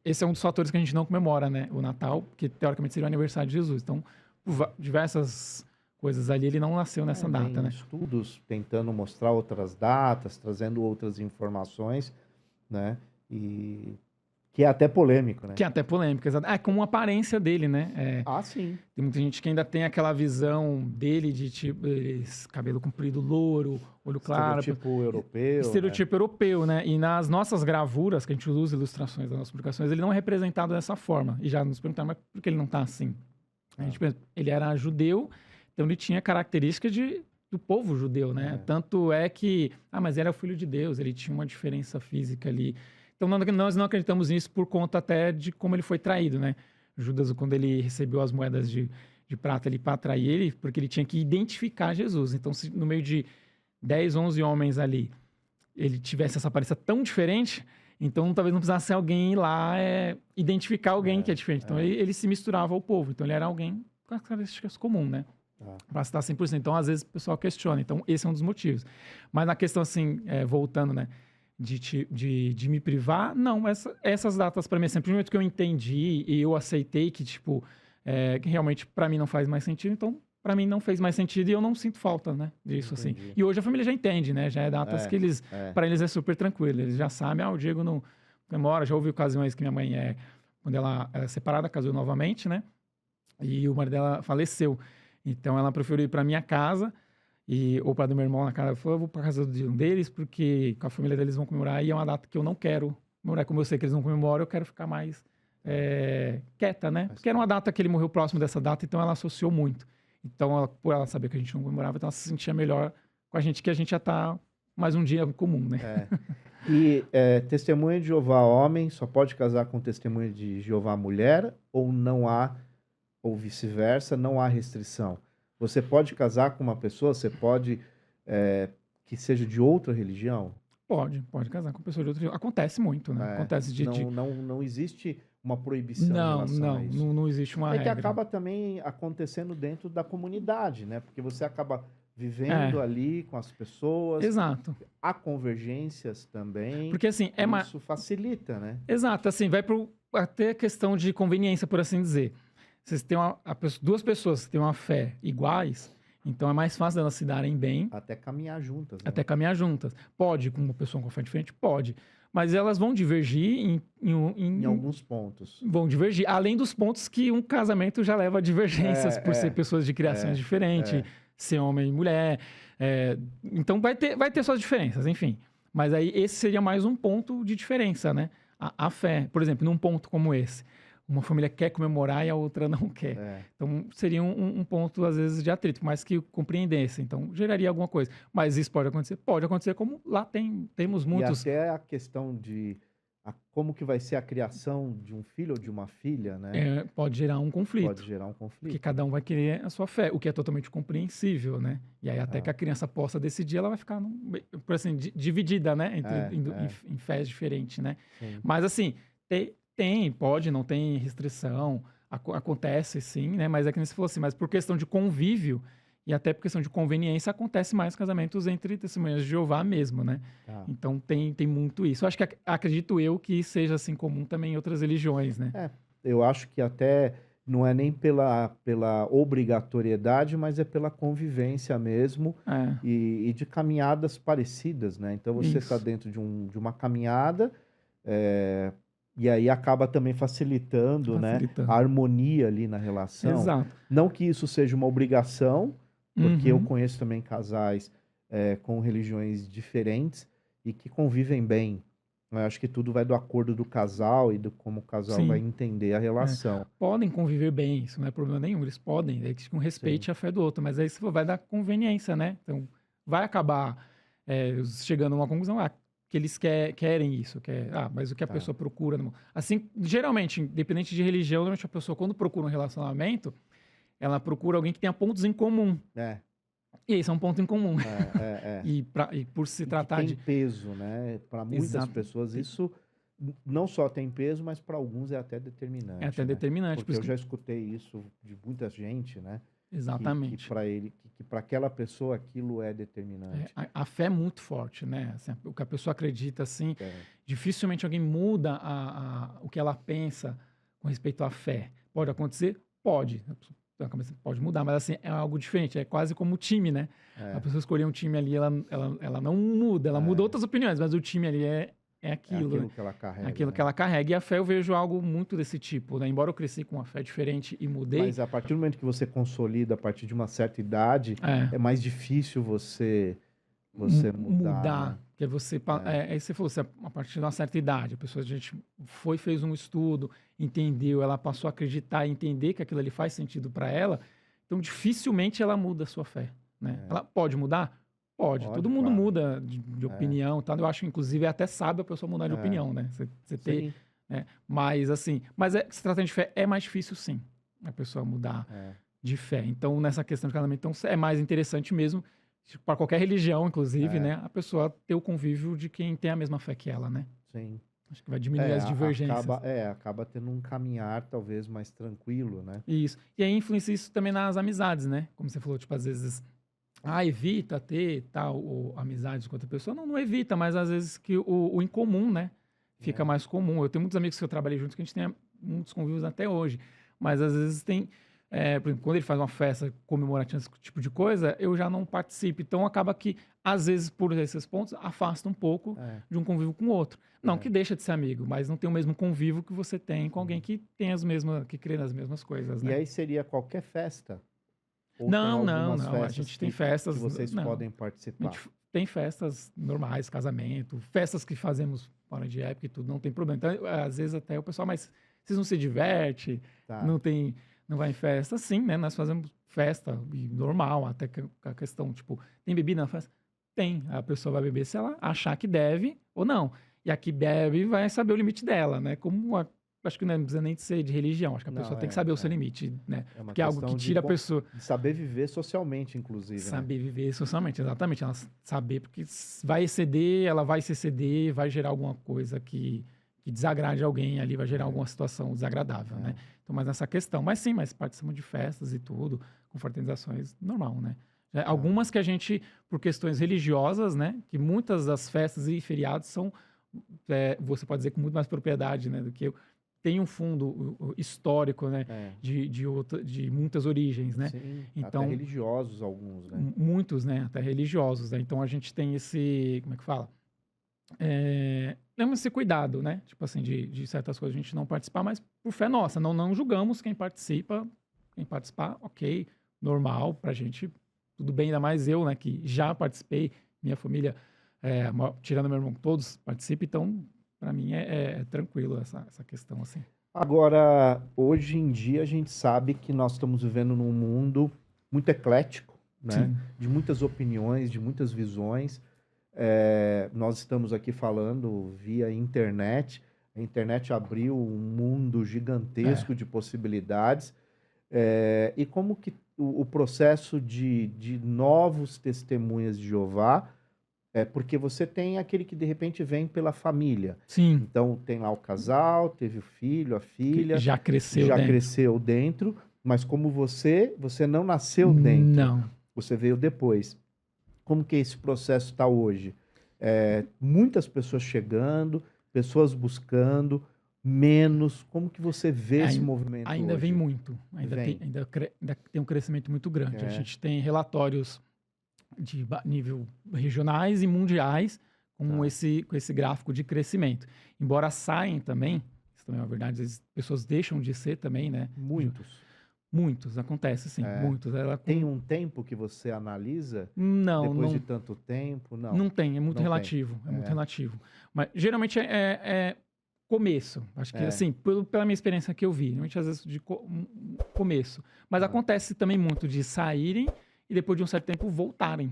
esse é um dos fatores que a gente não comemora, né, o Natal, que teoricamente seria o aniversário de Jesus. Então, por diversas coisas ali, ele não nasceu nessa data, né? Estudos tentando mostrar outras datas, trazendo outras informações, né? E que é até polêmico, né? Que é até polêmico, exato. Com a aparência dele, né? Sim. Tem muita gente que ainda tem aquela visão dele de tipo, cabelo comprido, louro, olho claro. Estereotipo europeu. Estereotipo europeu, né? E nas nossas gravuras, que a gente usa ilustrações das nossas publicações, ele não é representado dessa forma. E já nos perguntaram, mas por que ele não está assim? A gente pensa, ele era judeu, então ele tinha características do povo judeu, né? Tanto é que, mas era o filho de Deus, ele tinha uma diferença física ali. Então, nós não acreditamos nisso por conta até de como ele foi traído, né? Judas, quando ele recebeu as moedas de prata ali para trair ele, porque ele tinha que identificar Jesus. Então, se no meio de 10, 11 homens ali, ele tivesse essa aparência tão diferente, então talvez não precisasse alguém ir lá identificar alguém que é diferente. Então, ele se misturava ao povo. Então, ele era alguém com as características comuns, né? Para estar 100%. Então, às vezes, o pessoal questiona. Então, esse é um dos motivos. Mas na questão, assim, voltando, né? De me privar, não, essas datas para mim, simplesmente que eu entendi e eu aceitei que, tipo, que realmente para mim não faz mais sentido, então para mim não fez mais sentido e eu não sinto falta, né, disso. Entendi. Assim. E hoje a família já entende, né, já é datas que eles, para eles é super tranquilo, eles já sabem, o Diego não demora, já houve ocasiões que minha mãe quando ela era separada, casou novamente, né, e o marido dela faleceu, então ela preferiu ir para minha casa, ou para do meu irmão na casa, falou, eu vou para casa de um deles, porque com a família deles vão comemorar, e é uma data que eu não quero comemorar. Como eu sei que eles não comemoram, eu quero ficar mais quieta, né? Porque era uma data que ele morreu próximo dessa data, então ela associou muito. Então, por ela saber que a gente não comemorava, então ela se sentia melhor com a gente, que a gente já está mais um dia comum, né? E testemunha de Jeová homem só pode casar com testemunha de Jeová mulher, ou não há, ou vice-versa, não há restrição? Você pode casar com uma pessoa, você pode que seja de outra religião? Pode casar com pessoa de outra religião. Acontece muito, né? Acontece não existe uma proibição em relação a isso. Não existe uma regra. Que acaba também acontecendo dentro da comunidade, né? Porque você acaba vivendo ali com as pessoas. Exato. Há convergências também. Porque assim, isso facilita, né? Exato, assim, vai até a questão de conveniência, por assim dizer. Vocês têm duas pessoas que têm uma fé iguais, então é mais fácil delas se darem bem. Até caminhar juntas. Né? Até caminhar juntas. Pode, com uma pessoa com fé diferente? Pode. Mas elas vão divergir em alguns pontos. Vão divergir. Além dos pontos que um casamento já leva a divergências, por ser pessoas de criações diferentes, ser homem e mulher. Então vai ter suas diferenças, enfim. Mas aí esse seria mais um ponto de diferença, né? A fé, por exemplo, num ponto como esse. Uma família quer comemorar e a outra não quer. Então, seria um ponto, às vezes, de atrito, mas que compreendesse. Então, geraria alguma coisa. Mas isso pode acontecer? Pode acontecer, como lá temos muitos... E até a questão de como que vai ser a criação de um filho ou de uma filha, né? Pode gerar um conflito. Pode gerar um conflito. Porque cada um vai querer a sua fé, o que é totalmente compreensível, né? E aí, até que a criança possa decidir, ela vai ficar, por assim, dividida, né? Em fés diferentes, né? Sim. Mas, assim... Pode, não tem restrição, acontece sim, né? Mas é que nem você falou assim, mas por questão de convívio e até por questão de conveniência, acontece mais casamentos entre testemunhas de Jeová mesmo, né? Então tem muito isso. Eu acho que acredito eu que seja assim comum também em outras religiões, né? Eu acho que até não é nem pela obrigatoriedade, mas é pela convivência mesmo e de caminhadas parecidas, né? Então você está dentro de uma caminhada... E aí acaba também facilitando, né, a harmonia ali na relação. Exato. Não que isso seja uma obrigação, porque eu conheço também casais com religiões diferentes e que convivem bem. Eu acho que tudo vai do acordo do casal e do como o casal vai entender a relação. Podem conviver bem, isso não é problema nenhum. Eles podem, que respeite a fé do outro, mas aí você vai dar conveniência, né? Então, vai acabar chegando a uma conclusão, que eles querem isso, mas o que a pessoa procura... Assim, geralmente, independente de religião, normalmente a pessoa, quando procura um relacionamento, ela procura alguém que tenha pontos em comum. E esse é um ponto em comum. E por se tratar tem peso, né? Para muitas pessoas, isso não só tem peso, mas para alguns é até determinante. Determinante. Porque eu já escutei isso de muita gente, né? Exatamente. Que para aquela pessoa aquilo é determinante. A fé é muito forte, né? Assim, o que a pessoa acredita, assim, dificilmente alguém muda o que ela pensa com respeito à fé. Pode acontecer? Pode. Pode mudar, mas assim, é algo diferente. É quase como o time, né? A pessoa escolher um time ali, ela não muda, ela muda outras opiniões, mas o time ali é aquilo. É aquilo que ela carrega. É aquilo que ela carrega. E a fé eu vejo algo muito desse tipo, né? Embora eu cresci com uma fé diferente e mudei. Mas a partir do momento que você consolida, a partir de uma certa idade, é mais difícil você mudar. Né? Porque você, aí você falou, a partir de uma certa idade, a gente fez um estudo, entendeu, ela passou a acreditar e entender que aquilo ali faz sentido para ela, então dificilmente ela muda a sua fé. Né? Ela pode mudar? Pode. Todo mundo muda de opinião. Tá? Eu acho que, inclusive, é até sábio a pessoa mudar de opinião, né? Você ter, né? Mas, assim, se tratando de fé, é mais difícil, sim, a pessoa mudar de fé. Então, nessa questão de casamento, então, é mais interessante mesmo, para qualquer religião, inclusive, né? A pessoa ter o convívio de quem tem a mesma fé que ela, né? Sim. Acho que vai diminuir as divergências. Acaba tendo um caminhar, talvez, mais tranquilo, né? Isso. E aí influencia isso também nas amizades, né? Como você falou, tipo, às vezes... evita ter tal amizades com outra pessoa. Não evita, mas às vezes que o incomum, né? Fica mais comum. Eu tenho muitos amigos que eu trabalhei juntos que a gente tem muitos convívios até hoje. Mas às vezes tem... por exemplo, quando ele faz uma festa comemorativa, esse tipo de coisa, eu já não participo. Então acaba que, às vezes, por esses pontos, afasta um pouco de um convívio com o outro. Não que deixa de ser amigo, mas não tem o mesmo convívio que você tem com alguém que tem que crê nas mesmas coisas, né? E aí seria qualquer festa? Ou não. A gente tem festas... Que vocês podem participar? A gente tem festas normais, casamento, festas que fazemos fora de época e tudo, não tem problema. Então, às vezes até o pessoal, mas vocês não se divertem, não vai em festa? Sim, né? Nós fazemos festa normal, até que a questão, tipo, tem bebida na festa? Tem. A pessoa vai beber se ela achar que deve ou não. E a que bebe vai saber o limite dela, né? Acho que não precisa nem ser de religião, acho que a pessoa tem que saber o seu limite, né? Porque é algo que tira a pessoa... De saber viver socialmente, inclusive. Saber viver socialmente, exatamente. Ela saber, porque vai exceder, ela vai se exceder, vai gerar alguma coisa que desagrade alguém ali, vai gerar alguma situação desagradável, né? Então, mas nessa questão. Mas sim, mas participamos de festas e tudo, com fraternizações, normal, né? Algumas que a gente, por questões religiosas, né? Que muitas das festas e feriados são, você pode dizer com muito mais propriedade, né? Do que eu. Tem um fundo histórico, né? De muitas origens, né? Sim, então, até religiosos alguns, né? Muitos, né? Até religiosos, né? Então a gente tem esse, como é que fala? Temos esse cuidado, né? Tipo assim, de certas coisas a gente não participar, mas por fé nossa, não julgamos quem participa. Quem participar, ok, normal, pra gente, tudo bem, ainda mais eu, né? Que já participei, minha família, tirando meu irmão, todos participam, então... Para mim é tranquilo essa questão, assim. Agora, hoje em dia, a gente sabe que nós estamos vivendo num mundo muito eclético, né? Sim. De muitas opiniões, de muitas visões. Nós estamos aqui falando via internet. A internet abriu um mundo gigantesco de possibilidades. E como que o processo de novos testemunhas de Jeová... porque você tem aquele que de repente vem pela família. Sim. Então tem lá o casal, teve o filho, a filha. Que já cresceu dentro, mas como você não nasceu dentro. Não. Você veio depois. Como que esse processo está hoje? Muitas pessoas chegando, pessoas buscando, menos. Como que você vê esse movimento ainda hoje? Vem muito. Ainda tem um crescimento muito grande. A gente tem relatórios de nível regionais e mundiais com esse gráfico de crescimento. Embora saem também, isso também é uma verdade, às vezes pessoas deixam de ser também, né? Muitos, acontece sim, muitos. Tem um tempo que você analisa? Não. Depois de tanto tempo? Não tem, é muito relativo. É muito relativo. Mas geralmente é começo. Acho que, assim, pela minha experiência que eu vi, realmente às vezes de começo. Mas acontece também muito de saírem e depois de um certo tempo voltarem.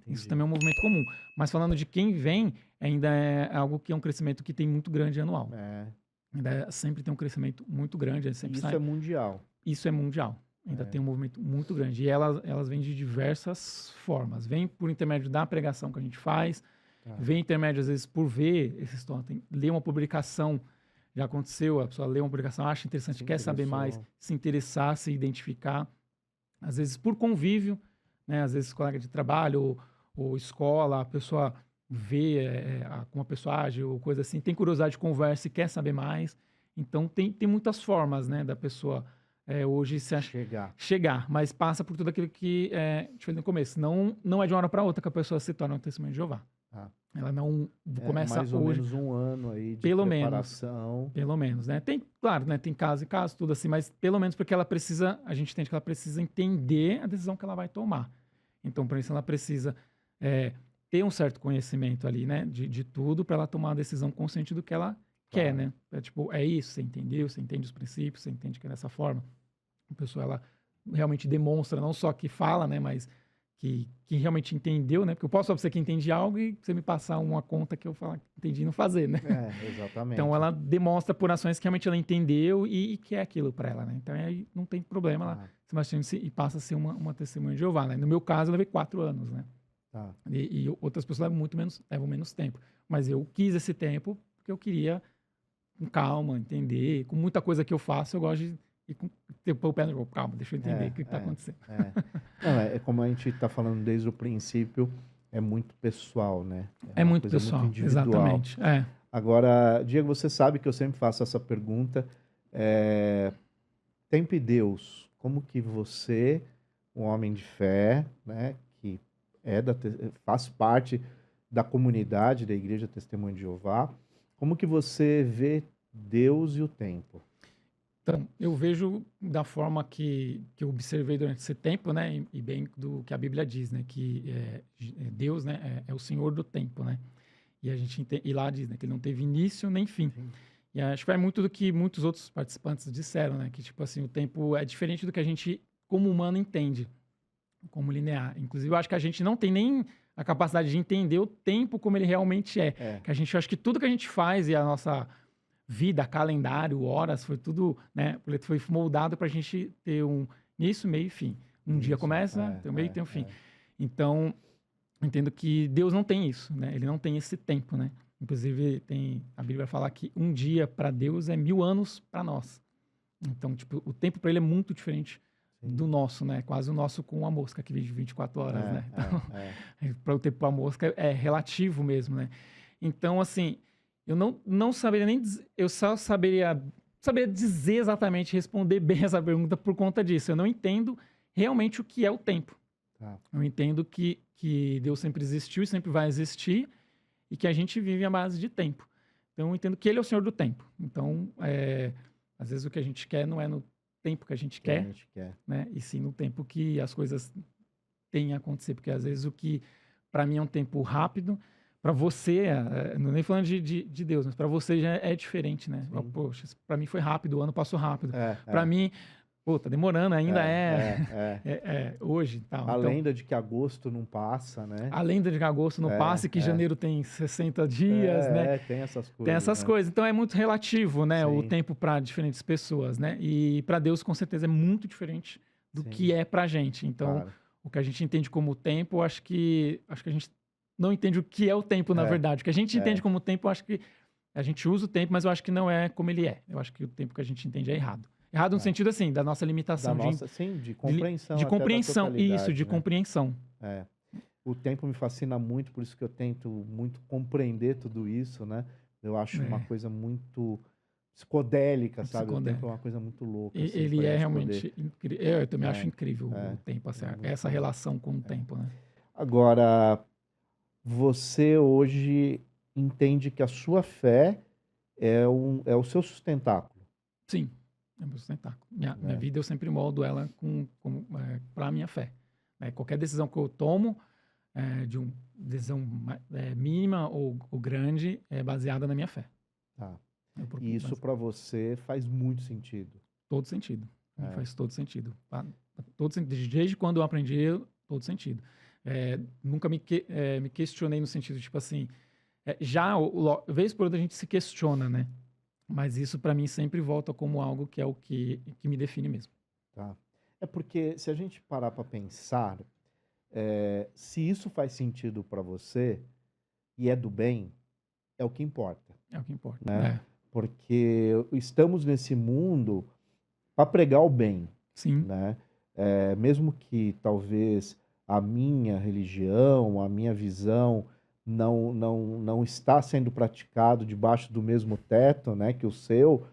Isso também é um movimento comum. Mas falando de quem vem, ainda é algo que é um crescimento que tem muito grande anual. Ainda sempre tem um crescimento muito grande. Isso é mundial. Isso é mundial. Ainda tem um movimento muito grande. E elas vêm de diversas formas. Vem por intermédio da pregação que a gente faz, vem intermédio, às vezes, por ver ler uma publicação. Já aconteceu, a pessoa lê uma publicação, acha interessante, quer saber mais, se interessar, se identificar. às vezes por convívio, né? Às vezes colega de trabalho ou escola, a pessoa vê como a pessoa age ou coisa assim, tem curiosidade de conversa e quer saber mais. Então, tem muitas formas, né, da pessoa hoje chegar, mas passa por tudo aquilo que a gente falou no começo. Não é de uma hora para outra que a pessoa se torna um testemunho de Jeová. Ah. Ela não começa mais ou hoje. menos um ano aí de pelo preparação. Pelo menos, né? Tem, claro, né? Tem caso e caso, tudo assim, mas pelo menos porque a gente entende que ela precisa entender a decisão que ela vai tomar. Então, por isso, ela precisa ter um certo conhecimento ali, né? De tudo para ela tomar uma decisão consciente do que ela quer, né? É isso, você entendeu, você entende os princípios, você entende que é dessa forma. A pessoa, ela realmente demonstra, não só que fala, né? Mas que realmente entendeu, né? Porque eu posso falar para você que entende algo e você me passar uma conta que eu falar que entendi e não fazer, né? Exatamente. Então, ela demonstra por ações que realmente ela entendeu e quer aquilo para ela, né? Então, aí não tem problema, ela se mantém e passa a ser uma testemunha de Jeová, né? No meu caso, eu levei 4 anos, né? E outras pessoas levam menos tempo. Mas eu quis esse tempo porque eu queria com calma, entender. Com muita coisa que eu faço, eu gosto de ter o pé no calma, deixa eu entender o que está acontecendo. Não, como a gente está falando desde o princípio, é muito pessoal, né? É muito pessoal, muito exatamente. Agora, Diego, você sabe que eu sempre faço essa pergunta. Tempo e Deus, como que você, um homem de fé, né, que faz parte da comunidade da Igreja Testemunho de Jeová, como que você vê Deus e o tempo? Então, eu vejo da forma que eu observei durante esse tempo, né, e bem do que a Bíblia diz, né, que Deus, né, é o Senhor do tempo, né, e lá diz, né, que ele não teve início nem fim. Sim. E acho que vai muito do que muitos outros participantes disseram, né, que tipo assim, o tempo é diferente do que a gente, como humano, entende, como linear. Inclusive, eu acho que a gente não tem nem a capacidade de entender o tempo como ele realmente é. Que a gente acha que tudo que a gente faz e a nossa vida, calendário, horas, foi tudo, né? Foi moldado para a gente ter um início, meio e fim. Dia começa, tem um meio e tem um fim. Então, entendo que Deus não tem isso, né? Ele não tem esse tempo, né? Inclusive, a Bíblia vai falar que um dia para Deus é 1000 anos para nós. Então, tipo, o tempo para ele é muito diferente do nosso, né? Quase o nosso com a mosca, que vive 24 horas, né? Então, para o tempo para a mosca é relativo mesmo, né? Então, assim, eu não saberia nem dizer, eu só saberia dizer exatamente, responder bem essa pergunta por conta disso. Eu não entendo realmente o que é o tempo. Eu entendo que Deus sempre existiu e sempre vai existir e que a gente vive à base de tempo. Então, eu entendo que Ele é o Senhor do tempo. Então, às vezes o que a gente quer não é no tempo que a gente quer, né? E sim no tempo que as coisas têm a acontecer. Porque às vezes o que para mim é um tempo rápido, para você, não nem falando de Deus, mas para você já é diferente, né? Poxa, para mim foi rápido, o ano passou rápido. Para mim, tá demorando, ainda hoje. Tal. A lenda de que agosto não passa, né? A lenda de que agosto não passa e que janeiro tem 60 dias, né? Tem essas coisas. Tem essas coisas. Então é muito relativo, né? Sim. O tempo para diferentes pessoas, né? E para Deus, com certeza, é muito diferente do que é para a gente. Então, o que a gente entende como tempo, acho que a gente não entende o que é o tempo, na verdade. O que a gente entende como tempo, eu acho que a gente usa o tempo, mas eu acho que não é como ele é. Eu acho que o tempo que a gente entende é errado. Errado no sentido, assim, da nossa limitação. De compreensão. De compreensão, isso, de compreensão. O tempo me fascina muito, por isso que eu tento muito compreender tudo isso, né? Eu acho uma coisa muito psicodélica, sabe? O tempo é uma coisa muito louca. Assim, ele é realmente incrível. Eu também acho incrível o tempo, assim, essa relação com o tempo, né? Agora, você hoje entende que a sua fé é o seu sustentáculo. Sim, é o meu sustentáculo. Minha vida eu sempre moldo ela para a minha fé. Qualquer decisão que eu tomo, de uma decisão mínima ou grande, é baseada na minha fé. E isso para você faz muito sentido. Todo sentido. Faz todo sentido. Desde quando eu aprendi, todo sentido. Nunca me questionei no sentido, tipo assim, vez por outra a gente se questiona, né? Mas isso para mim sempre volta como algo que é o que me define mesmo. É porque se a gente parar para pensar, se isso faz sentido para você e é do bem, é o que importa. É o que importa, né? Porque estamos nesse mundo para pregar o bem. Sim. Né? mesmo que talvez a minha religião, a minha visão não está sendo praticado debaixo do mesmo teto, né, que o seu,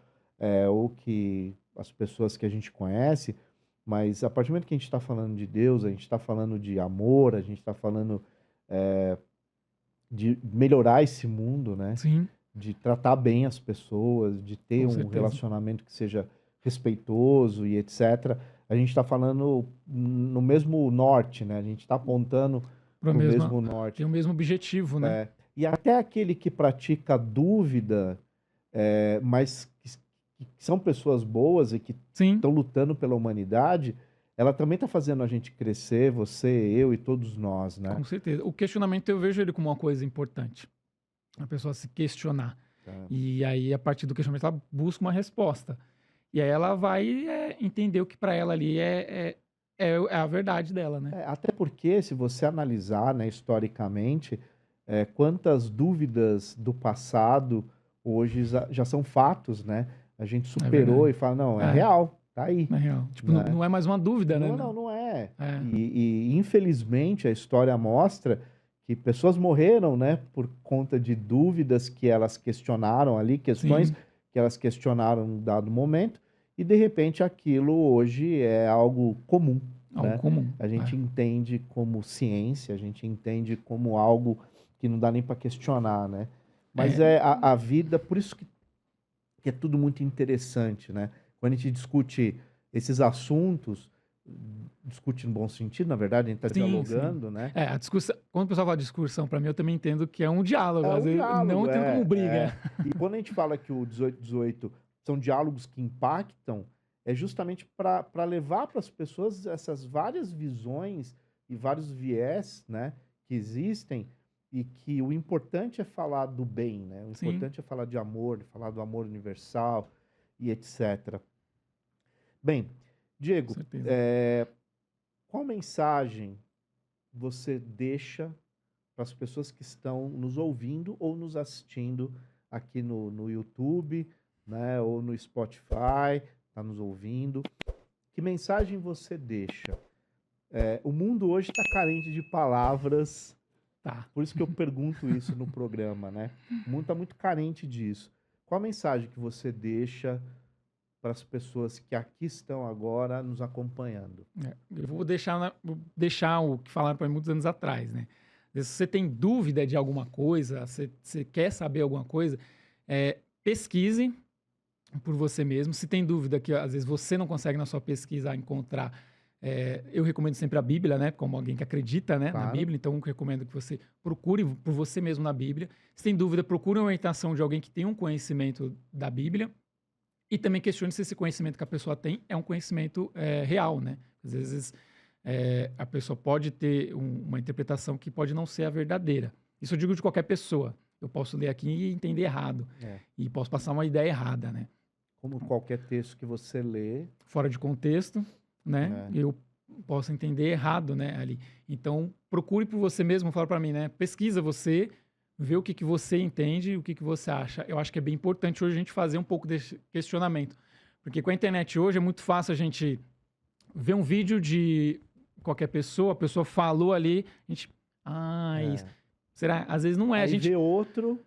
ou que as pessoas que a gente conhece, mas a partir do momento que a gente está falando de Deus, a gente está falando de amor, a gente está falando de melhorar esse mundo, né? Sim. De tratar bem as pessoas, de ter um relacionamento que seja respeitoso e etc. A gente está falando no mesmo norte, né? A gente está apontando para o mesmo norte. Tem o mesmo objetivo, né? E até aquele que pratica dúvida, mas que são pessoas boas e que estão lutando pela humanidade, ela também está fazendo a gente crescer, você, eu e todos nós, né? Com certeza. O questionamento eu vejo ele como uma coisa importante. A pessoa se questionar. E aí, a partir do questionamento, ela busca uma resposta. E aí ela vai entender o que para ela ali é a verdade dela, né? Até porque, se você analisar, né, historicamente, quantas dúvidas do passado hoje já são fatos, né? A gente superou e fala, não, é real, tá aí. É real. Tipo, né? Não é mais uma dúvida, né? Não é. E infelizmente a história mostra que pessoas morreram, né, por conta de dúvidas que elas questionaram ali, questões que elas questionaram em um dado momento, e de repente aquilo hoje é algo comum. Algo comum. A gente entende como ciência, a gente entende como algo que não dá nem para questionar, né? Mas a vida, por isso que é tudo muito interessante, né? Quando a gente discute esses assuntos, discute no bom sentido, na verdade, a gente está dialogando, né? A discussão, quando o pessoal fala de discussão, para mim, eu também entendo que é um diálogo, às vezes não entendo como briga. E quando a gente fala que o 18 são diálogos que impactam, é justamente para levar para as pessoas essas várias visões e vários viés, né, que existem, e que o importante é falar do bem, né? O importante é falar de amor, falar do amor universal e etc. Bem, Diego, qual mensagem você deixa para as pessoas que estão nos ouvindo ou nos assistindo aqui no YouTube, né, ou no Spotify, está nos ouvindo? Que mensagem você deixa? O mundo hoje está carente de palavras, por isso que eu pergunto isso no programa, né? O mundo está muito carente disso. Qual a mensagem que você deixa para as pessoas que aqui estão agora nos acompanhando? Eu vou deixar o que falaram para mim muitos anos atrás, né? Se você tem dúvida de alguma coisa, você quer saber alguma coisa, pesquise por você mesmo. Se tem dúvida que às vezes você não consegue na sua pesquisa encontrar, eu recomendo sempre a Bíblia, né? Como alguém que acredita, né, na Bíblia. Então, eu recomendo que você procure por você mesmo na Bíblia. Se tem dúvida, procure uma orientação de alguém que tem um conhecimento da Bíblia. E também questione se esse conhecimento que a pessoa tem é um conhecimento real, né? Às vezes a pessoa pode ter uma interpretação que pode não ser a verdadeira. Isso eu digo de qualquer pessoa. Eu posso ler aqui e entender errado. E posso passar uma ideia errada, né? Como qualquer texto que você lê. Fora de contexto, né? Eu posso entender errado, né? Ali. Então, procure por você mesmo, fala para mim, né? Pesquisa você, vê o que você entende, o que você acha. Eu acho que é bem importante hoje a gente fazer um pouco desse questionamento. Porque com a internet hoje é muito fácil a gente ver um vídeo de qualquer pessoa, a pessoa falou ali, a gente... será? Às vezes não é. Aí a gente vê outro,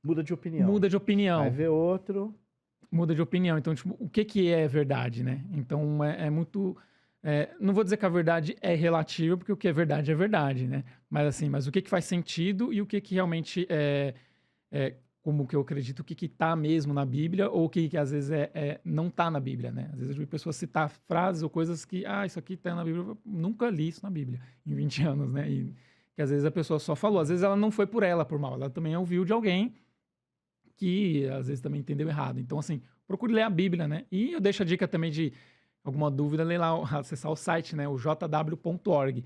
muda de opinião. Muda de opinião. Aí vê outro... Muda de opinião. Então, tipo, o que é verdade, né? Então, é muito... não vou dizer que a verdade é relativa, porque o que é verdade, né? Mas assim, o que faz sentido e o que realmente como que eu acredito, o que tá mesmo na Bíblia ou o que às vezes não tá na Bíblia, né? Às vezes eu vi pessoas citar frases ou coisas que, isso aqui tá na Bíblia, eu nunca li isso na Bíblia em 20 anos, né? E que às vezes a pessoa só falou, às vezes ela não foi por ela, por mal, ela também ouviu de alguém que às vezes também entendeu errado. Então, assim, procure ler a Bíblia, né? E eu deixo a dica também de alguma dúvida, ler lá, acessar o site, né? O jw.org.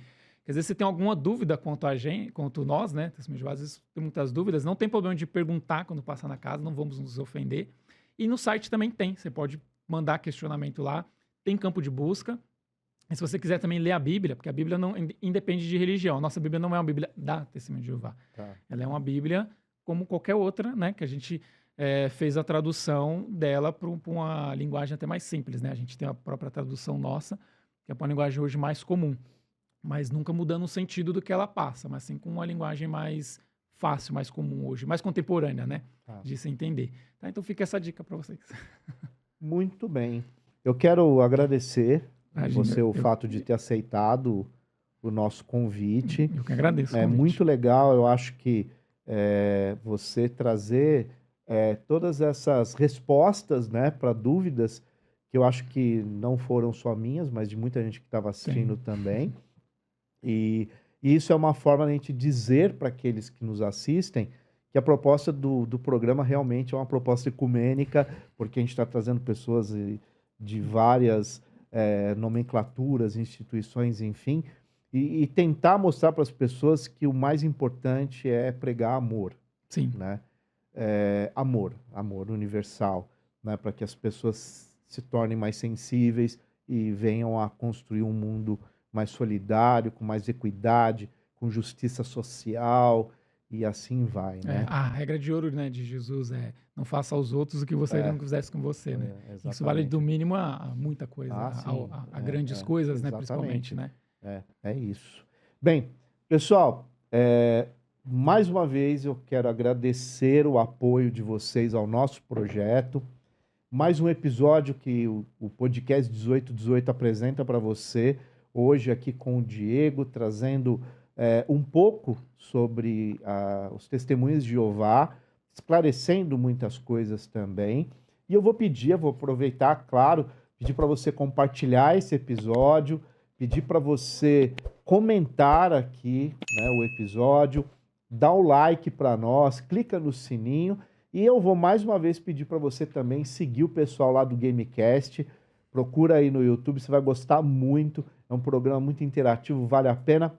Às vezes você tem alguma dúvida quanto a gente, quanto nós, né? Às vezes tem muitas dúvidas. Não tem problema de perguntar quando passar na casa, não vamos nos ofender. E no site também tem. Você pode mandar questionamento lá. Tem campo de busca. E se você quiser também ler a Bíblia, porque a Bíblia não independe de religião. A nossa Bíblia não é uma Bíblia da Testemunho de Jeová. Ela é uma Bíblia como qualquer outra, né? Que a gente fez a tradução dela para uma linguagem até mais simples, né? A gente tem a própria tradução nossa, que é uma linguagem hoje mais comum, mas nunca mudando o sentido do que ela passa, mas sim com uma linguagem mais fácil, mais comum hoje, mais contemporânea, né? De se entender. Tá, então fica essa dica para vocês. Muito bem. Eu quero agradecer você o fato de ter aceitado o nosso convite. Eu que agradeço. É muito legal, eu acho que você trazer todas essas respostas, né, para dúvidas que eu acho que não foram só minhas, mas de muita gente que estava assistindo também. E isso é uma forma de a gente dizer para aqueles que nos assistem que a proposta do programa realmente é uma proposta ecumênica, porque a gente está trazendo pessoas de várias nomenclaturas, instituições, enfim, e tentar mostrar para as pessoas que o mais importante é pregar amor. Sim. Né? Amor universal, né? Para que as pessoas se tornem mais sensíveis e venham a construir um mundo mais solidário, com mais equidade, com justiça social, e assim vai, né? A regra de ouro, né, de Jesus é não faça aos outros o que você não fizesse com você, né? Isso vale do mínimo a muita coisa, a grandes coisas, né, principalmente, né? É isso. Bem, pessoal, mais uma vez eu quero agradecer o apoio de vocês ao nosso projeto. Mais um episódio que o podcast 1818 apresenta para você, hoje aqui com o Diego, trazendo um pouco sobre os testemunhos de Jeová, esclarecendo muitas coisas também. E eu vou aproveitar, claro, pedir para você compartilhar esse episódio, pedir para você comentar aqui, né, o episódio, dar o like para nós, clica no sininho. E eu vou mais uma vez pedir para você também seguir o pessoal lá do GameCast. Procura aí no YouTube, você vai gostar muito. É um programa muito interativo, vale a pena.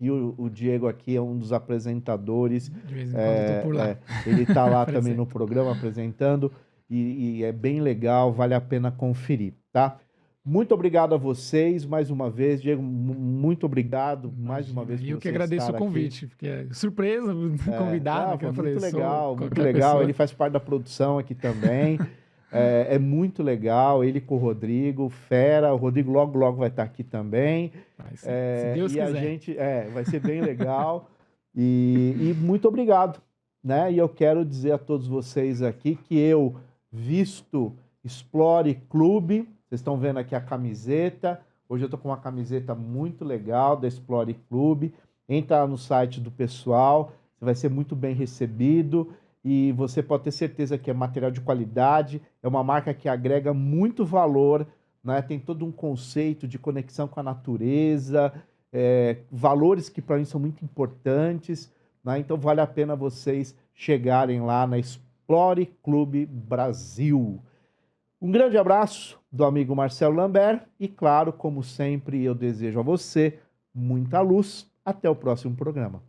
E o Diego aqui é um dos apresentadores. De vez em quando eu tô por lá. Ele está lá também no programa apresentando. E é bem legal, vale a pena conferir, tá? Muito obrigado a vocês mais uma vez, Diego. Muito obrigado mais uma vez por você. E eu que agradeço o convite, porque é surpresa, convidado. Foi muito legal, muito legal. Pessoa. Ele faz parte da produção aqui também. É muito legal. Ele com o Rodrigo, fera. O Rodrigo logo vai estar aqui também. Se Deus quiser. A gente vai ser bem legal. E muito obrigado, né? E eu quero dizer a todos vocês aqui que eu visto Explore Clube. Vocês estão vendo aqui a camiseta. Hoje eu estou com uma camiseta muito legal da Explore Clube. Entra no site do pessoal, você vai ser muito bem recebido e você pode ter certeza que é material de qualidade, é uma marca que agrega muito valor, né? Tem todo um conceito de conexão com a natureza, valores que para mim são muito importantes, né? Então vale a pena vocês chegarem lá na Explore Clube Brasil. Um grande abraço do amigo Marcelo Lambert e, claro, como sempre, eu desejo a você muita luz. Até o próximo programa.